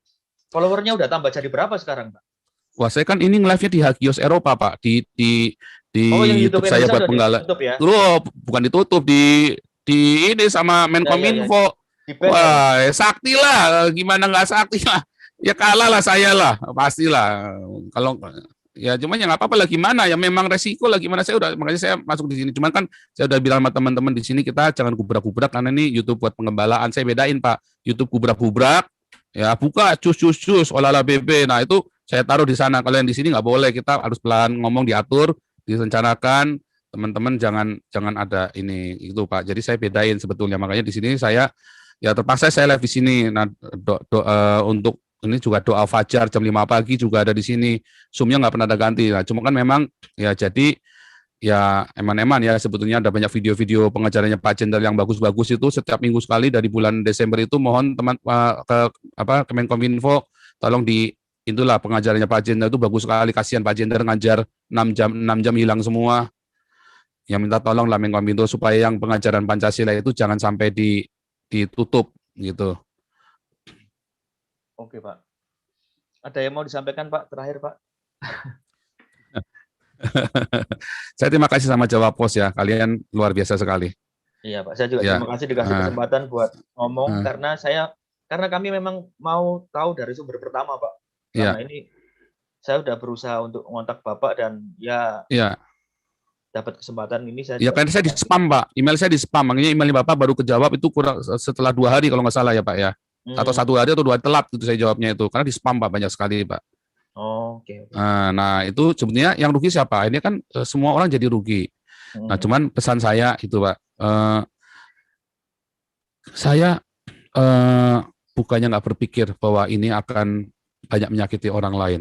Followernya udah tambah jadi berapa sekarang Pak? Wah, saya kan ini nge-live-nya di Hagios Eropa Pak, di YouTube saya buat penggala. Ya? Loh, bukan ditutup di ini sama Menkominfo. Wah, sakti lah, gimana nggak sakti lah? Ya kalah lah saya lah, pastilah. Kalau ya cuman ya nggak apa-apa lah, gimana ya, memang resiko lah, gimana, makanya saya masuk di sini. Cuman kan saya udah bilang sama teman-teman di sini, kita jangan gubrak-gubrak karena ini YouTube buat pengembalaan. Saya bedain Pak, YouTube gubrak-gubrak ya buka cus olala BB. Nah itu saya taruh di sana. Kalau yang di sini nggak boleh, kita harus pelan ngomong, diatur, direncanakan. Teman-teman jangan ada ini itu Pak. Jadi saya bedain sebetulnya. Makanya di sini saya ya terpaksa saya live di sini. Nah untuk ini juga doa fajar jam 5 pagi juga ada di sini. Zoom-nya nggak pernah ada ganti. Nah, cuma kan memang ya jadi ya eman-eman ya, sebetulnya ada banyak video-video pengajarannya Pak Jenderal yang bagus-bagus itu setiap minggu sekali dari bulan Desember itu. Mohon teman Kemenkominfo tolong itulah pengajarannya Pak Jenderal itu bagus sekali. Kasihan Pak Jenderal ngajar 6 jam hilang semua. Yang minta tolong lah Menkominfo supaya yang pengajaran Pancasila itu jangan sampai ditutup gitu. Oke Pak. Ada yang mau disampaikan Pak terakhir Pak? Saya terima kasih sama Jawa Pos ya, kalian luar biasa sekali. Iya Pak, saya juga terima kasih dikasih kesempatan buat ngomong karena kami memang mau tahu dari sumber pertama Pak. Karena ini saya udah berusaha untuk ngontak Bapak dan ya dapat kesempatan ini saya. Ya kan saya di spam Pak, email saya di spam, makanya email Bapak baru kejawab itu kurang setelah 2 hari kalau nggak salah ya Pak ya. Atau 1 hari atau 2 hari telat itu saya jawabnya itu, karena di spam Pak banyak sekali Pak. Oke. Nah itu sebenarnya yang rugi siapa? Ini kan semua orang jadi rugi. Nah cuman pesan saya itu Pak, saya bukannya nggak berpikir bahwa ini akan banyak menyakiti orang lain.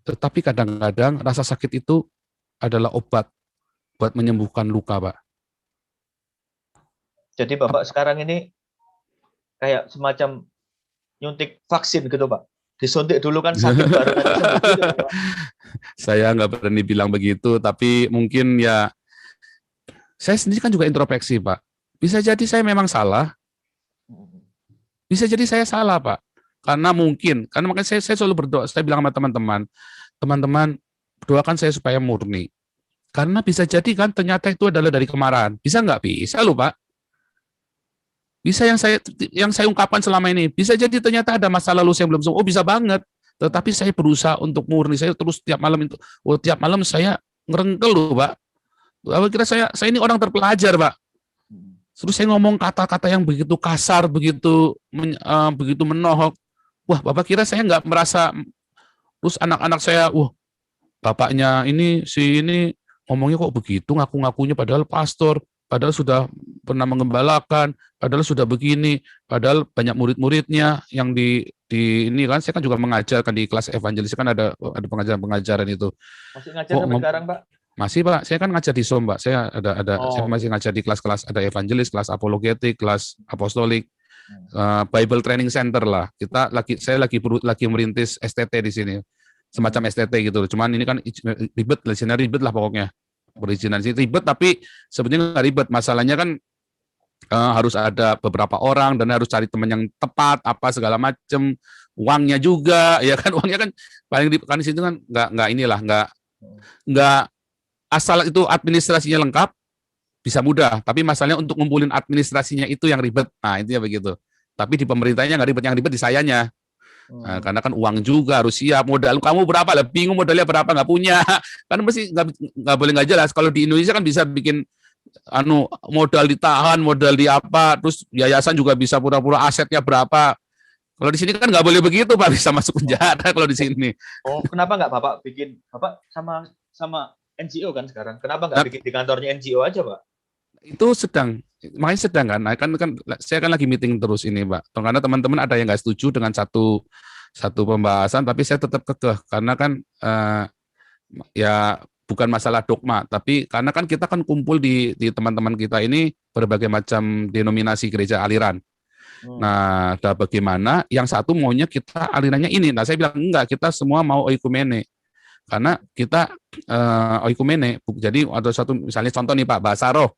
Tetapi kadang-kadang rasa sakit itu adalah obat buat menyembuhkan luka, Pak. Jadi Bapak sekarang ini kayak semacam nyuntik vaksin gitu, Pak. Disuntik dulu kan sakit baru nanti sembuh gitu, Pak. Saya nggak berani bilang begitu, tapi mungkin ya saya sendiri kan juga introspeksi, Pak. Bisa jadi saya memang salah, bisa jadi saya salah, Pak. Karena makanya saya selalu berdoa, saya bilang sama teman-teman, doakan saya supaya murni. Karena bisa jadi kan ternyata itu adalah dari kemarahan. Bisa nggak? Bisa loh, Pak. Bisa yang saya ungkapkan selama ini. Bisa jadi ternyata ada masa lalu saya belum sembuh. Oh, bisa banget. Tetapi saya berusaha untuk murni. Saya terus tiap malam saya ngerengkel loh, Pak. Apa kira saya ini orang terpelajar, Pak. Terus saya ngomong kata-kata yang begitu kasar, begitu menohok. Wah, Bapak kira saya nggak merasa, terus anak-anak saya, wah, bapaknya ini ngomongnya kok begitu, ngaku-ngakunya padahal pastor, padahal sudah pernah mengembalakan, padahal sudah begini, padahal banyak murid-muridnya yang di ini kan, saya kan juga mengajarkan di kelas evangelis, kan ada pengajaran-pengajaran itu. Masih ngajar sampai sekarang, Pak? Masih, Pak. Saya kan ngajar di SOM, Pak. Saya saya masih ngajar di kelas-kelas, ada evangelis, kelas apologetik, kelas apostolik, Bible Training Center lah. Saya lagi merintis STT di sini. Semacam STT gitu. Cuman ini kan ribet lah pokoknya. Perizinan sih ribet, tapi sebenarnya nggak ribet. Masalahnya kan harus ada beberapa orang dan harus cari teman yang tepat, apa segala macam. Uangnya juga, ya kan, uangnya kan paling di situ kan nggak asal itu administrasinya lengkap bisa mudah, tapi masalahnya untuk ngumpulin administrasinya itu yang ribet. Nah, intinya begitu. Tapi di pemerintahnya nggak ribet, yang ribet di sayanya. Nah, karena kan uang juga harus siap, modal kamu berapa lah, bingung modalnya berapa, nggak punya, kan mesti nggak boleh nggak jelas. Kalau di Indonesia kan bisa bikin modal ditahan, modal di apa, terus yayasan juga bisa pura-pura asetnya berapa. Kalau di sini kan nggak boleh begitu, Pak, bisa masuk penjara kalau di sini. Oh, kenapa nggak Bapak bikin, Bapak sama NGO kan sekarang, kenapa nggak bikin di kantornya NGO aja, Pak? Itu makanya sedang kan saya kan lagi meeting terus ini, Pak. Karena teman-teman ada yang nggak setuju dengan satu pembahasan, tapi saya tetap kekeh karena kan ya bukan masalah dogma, tapi karena kan kita kan kumpul di teman-teman kita ini berbagai macam denominasi gereja aliran. Nah, bagaimana yang satu maunya kita alirannya ini. Nah, saya bilang enggak, kita semua mau oikumene. Karena kita oikumene. Jadi ada satu misalnya contoh nih, Pak, bahasa roh.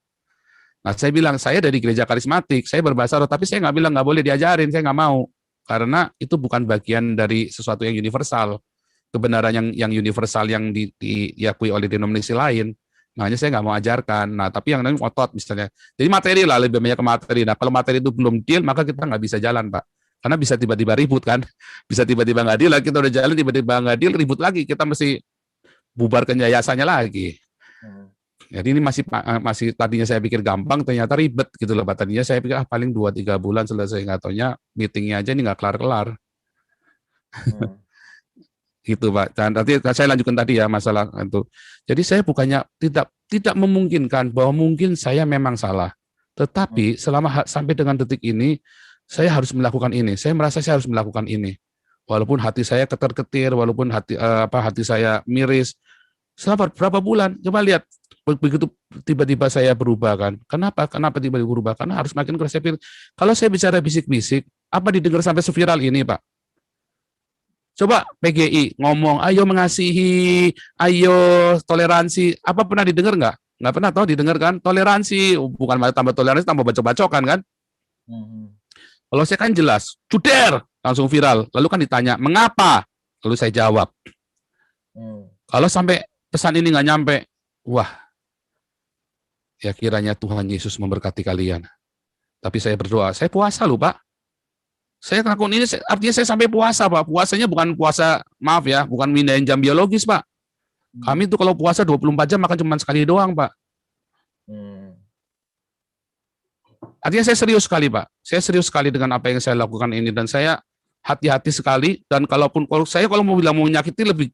Nah, saya bilang, saya dari gereja karismatik, saya berbahasa roh, tapi saya nggak bilang nggak boleh diajarin, saya nggak mau. Karena itu bukan bagian dari sesuatu yang universal. Kebenaran yang universal yang diakui oleh denominasi lain. Makanya saya nggak mau ajarkan. Nah, tapi yang lain otot misalnya. Jadi materi lah, lebih banyak ke materi. Nah, kalau materi itu belum deal, maka kita nggak bisa jalan, Pak. Karena bisa tiba-tiba ribut kan. Bisa tiba-tiba nggak deal, kita udah jalan, tiba-tiba nggak deal, ribut lagi. Kita mesti bubarkan yayasannya lagi. Jadi ini masih tadinya saya pikir gampang, ternyata ribet gitu loh, Pak. Tadinya saya pikir paling 2-3 bulan selesai, nggak taunya meetingnya aja ini nggak kelar-kelar. Gitu, Pak. Dan nanti saya lanjutkan tadi ya masalah itu. Jadi saya bukannya tidak memungkinkan bahwa mungkin saya memang salah. Tetapi sampai dengan detik ini saya harus melakukan ini. Saya merasa saya harus melakukan ini. Walaupun hati saya ketar-ketir, walaupun hati saya miris. Selama berapa bulan? Coba lihat, begitu tiba-tiba saya berubah kan. Kenapa tiba-tiba berubah? Karena harus makin keras. Kalau saya bicara bisik-bisik, apa didengar sampai seviral ini, Pak? Coba PGI ngomong, ayo mengasihi, ayo toleransi. Apa pernah didengar nggak? Nggak pernah tahu didengar kan? Toleransi, bukan malah tambah toleransi, tambah bacok-bacokan kan? Kalau saya kan jelas, cuder, langsung viral. Lalu kan ditanya, mengapa? Lalu saya jawab. Kalau sampai pesan ini nggak nyampe, wah, ya kiranya Tuhan Yesus memberkati kalian. Tapi saya berdoa, saya puasa loh, Pak. Saya ngelakuin ini, artinya saya sampai puasa, Pak. Puasanya bukan puasa, maaf ya, bukan mindahin jam biologis, Pak. Kami tuh kalau puasa 24 jam makan cuma sekali doang, Pak. Artinya saya serius sekali, Pak. Saya serius sekali dengan apa yang saya lakukan ini, dan saya hati-hati sekali. Dan kalau mau bilang mau menyakiti lebih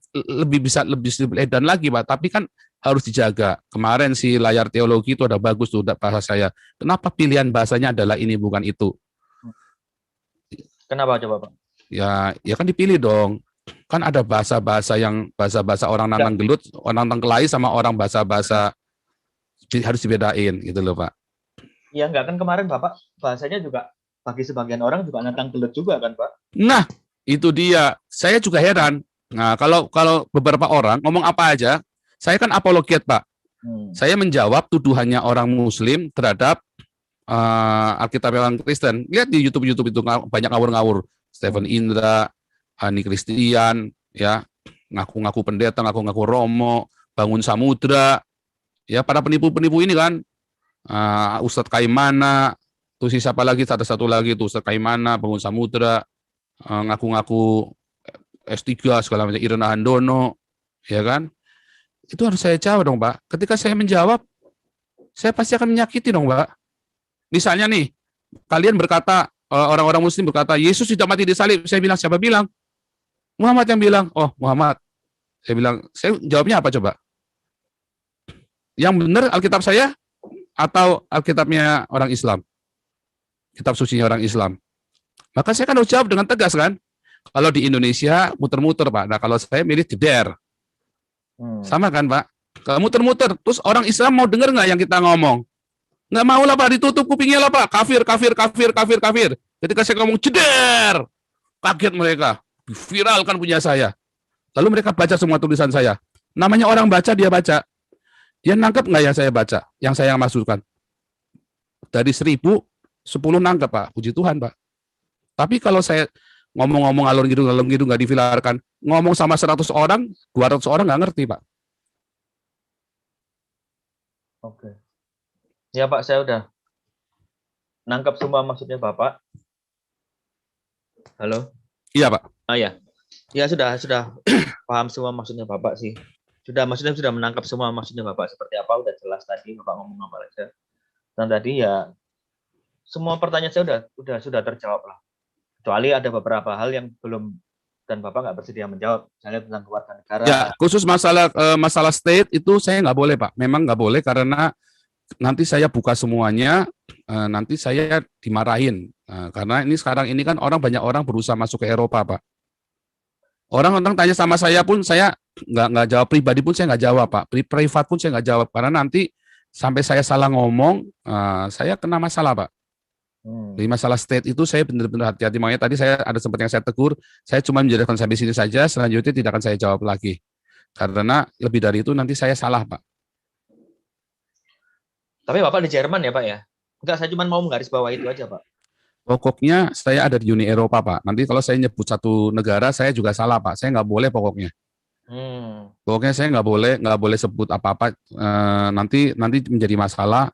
bisa lebih edan lagi, Pak. Tapi kan harus dijaga. Kemarin si layar teologi itu ada bagus tuh bahasa saya. Kenapa pilihan bahasanya adalah ini bukan itu? Kenapa coba, Pak? Ya kan dipilih dong. kan ada bahasa-bahasa orang nantang gelut, orang nantang kelahi sama orang bahasa-bahasa harus dibedain gitu loh Pak. Ya enggak, kan kemarin Bapak bahasanya juga bagi sebagian orang juga nantang gelut juga kan Pak? Nah, itu dia. Saya juga heran. Nah, kalau beberapa orang ngomong apa aja, saya kan apologet Pak. Saya menjawab tuduhannya orang Muslim terhadap Alkitab orang Kristen. Lihat di YouTube itu banyak ngawur-ngawur. Stephen Indra, Ani Kristian, ya ngaku-ngaku pendeta, ngaku-ngaku Romo, Bangun Samudra, ya para penipu-penipu ini kan, Ustadz Kaimana, tuh siapa lagi, ada satu lagi tuh Ustadz Kaimana, Bangun Samudra, ngaku-ngaku S3 segala macam, Irena Handono, ya kan? Itu harus saya jawab dong, Pak. Ketika saya menjawab, saya pasti akan menyakiti dong, Pak. Misalnya nih, kalian berkata, orang-orang Muslim berkata, Yesus tidak mati di salib. Saya bilang, siapa bilang? Muhammad yang bilang. Oh, Muhammad. Saya bilang, saya jawabnya apa coba? Yang benar Alkitab saya atau Alkitabnya orang Islam? Kitab sucinya orang Islam. Maka saya kan harus jawab dengan tegas kan? Kalau di Indonesia muter-muter, Pak. Nah, kalau saya milih jeder. Sama kan, Pak? Kalau muter-muter, terus orang Islam mau dengar nggak yang kita ngomong? Nggak mau lah Pak, ditutup kupingnya lah Pak. Kafir. Ketika saya ngomong jeder, kaget mereka. Viralkan punya saya. Lalu mereka baca semua tulisan saya. Namanya orang baca, dia baca. Dia nangkep nggak yang saya baca, yang saya maksudkan? Dari 1000, 10 nangkep Pak. Puji Tuhan Pak. Tapi kalau saya ngomong-ngomong alur gitu nggak diviralkan, ngomong sama 100 orang, 200 orang nggak ngerti Pak. Oke. Ya Pak, saya udah nangkap semua maksudnya Bapak. Halo? Iya Pak. Ya. Ya sudah paham semua maksudnya Bapak sih. Maksudnya sudah menangkap semua maksudnya Bapak seperti apa, udah jelas tadi Bapak ngomong apa aja. Dan tadi ya semua pertanyaan saya sudah terjawab lah. Kecuali ada beberapa hal yang belum dan Bapak nggak bersedia menjawab, misalnya tentang keluarga negara. Ya, khusus masalah state itu saya nggak boleh Pak. Memang nggak boleh karena nanti saya buka semuanya, nanti saya dimarahin. Karena ini sekarang ini kan banyak orang berusaha masuk ke Eropa, Pak. Orang-orang tanya sama saya pun saya nggak jawab, pribadi pun saya nggak jawab, Pak. Privat pun saya nggak jawab karena nanti sampai saya salah ngomong, saya kena masalah, Pak. Di masalah state itu saya benar-benar hati-hati. Makanya tadi saya ada sempat yang saya tegur, saya cuma menjelaskan sampai sini saja, selanjutnya tidak akan saya jawab lagi. Karena lebih dari itu nanti saya salah, Pak. Tapi Bapak di Jerman ya Pak ya? Enggak, saya cuma mau menggaris bawah itu aja Pak. Pokoknya saya ada di Uni Eropa Pak. Nanti kalau saya nyebut satu negara saya juga salah Pak. Saya nggak boleh pokoknya. Pokoknya saya nggak boleh sebut apa-apa. Nanti menjadi masalah.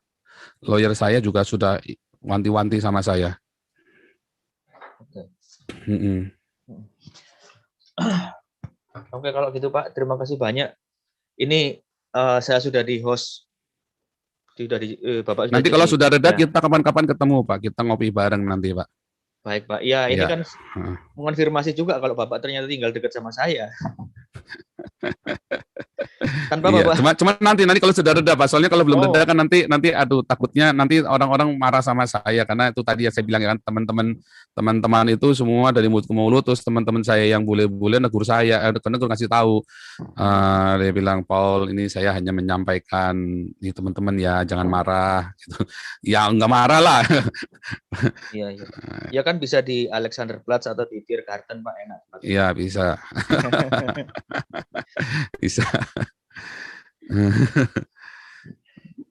Lawyer saya juga sudah wanti-wanti sama saya. Oke. Oke kalau gitu Pak, terima kasih banyak. Ini saya sudah di host. Bapak nanti kalau sudah reda ya. Kita kapan-kapan ketemu Pak, kita ngopi bareng nanti Pak. Baik Pak, ya ini kan mengonfirmasi juga kalau Bapak ternyata tinggal dekat sama saya. Tanpa Bapak. Cuma nanti kalau sudah reda Pak, soalnya kalau belum reda kan nanti aduh takutnya nanti orang-orang marah sama saya karena itu tadi yang saya bilang kan teman-teman itu semua dari mulut ke mulut, terus teman-teman saya yang bule-bule negur saya, negur ngasih tahu, dia bilang Paul ini saya hanya menyampaikan nih teman-teman ya jangan marah gitu. Ya nggak marah lah. Iya. Ya kan bisa di Alexanderplatz atau di Tiergarten Pak, enak. Iya bisa. Bisa.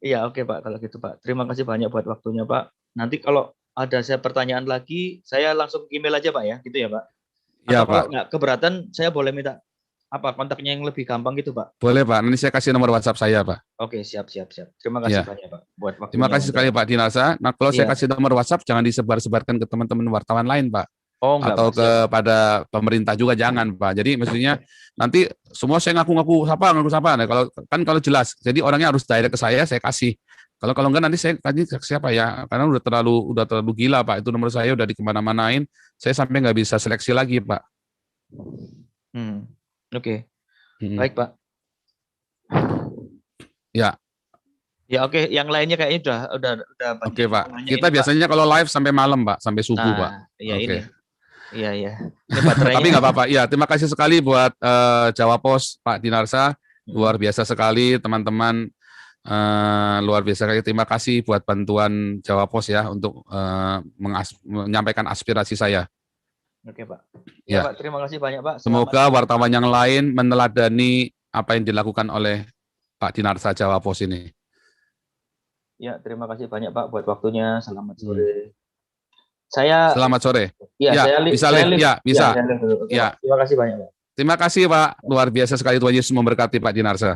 Iya oke Pak kalau gitu Pak. Terima kasih banyak buat waktunya Pak. Nanti kalau ada saya pertanyaan lagi, saya langsung email aja Pak ya, gitu ya Pak. Iya Pak. Kalau nggak keberatan, saya boleh minta kontaknya yang lebih gampang gitu Pak. Boleh Pak. Nanti saya kasih nomor WhatsApp saya Pak. Oke siap. Terima kasih banyak Pak buat waktunya. Terima kasih sekali Pak Dinasa. Nah kalau saya kasih nomor WhatsApp jangan disebar-sebarkan ke teman-teman wartawan lain Pak. Atau kepada pemerintah juga jangan Pak. Jadi maksudnya nanti semua saya ngaku siapa. Nah, kalau jelas. Jadi orangnya harus direct ke saya kasih. Kalau enggak nanti saya kasih siapa ya? Karena udah terlalu gila Pak. Itu nomor saya udah dikemana-manain. Saya sampai nggak bisa seleksi lagi Pak. Oke. Baik Pak. Ya. Ya oke. Yang lainnya kayaknya udah. Oke Pak. Kita biasanya kalau live sampai malam Pak, sampai subuh Pak. Iya ini. Iya, iya. Ini baterainya. Tapi nggak apa-apa. Ya, terima kasih sekali buat Jawa Pos Pak Dinarsa. Luar biasa sekali teman-teman. Luar biasa sekali. Terima kasih buat bantuan Jawa Pos ya untuk menyampaikan aspirasi saya. Oke, Pak. Ya. Ya, Pak, terima kasih banyak, Pak. Semoga wartawan yang lain meneladani apa yang dilakukan oleh Pak Dinarsa Jawa Pos ini. Ya, terima kasih banyak, Pak, buat waktunya. Selamat sore. Saya Selamat sore. ya, Ya, bisa. Ya, terima kasih banyak, Pak. Terima kasih Pak. Luar biasa sekali, Tuhan Yesus memberkati Pak Dinarsa.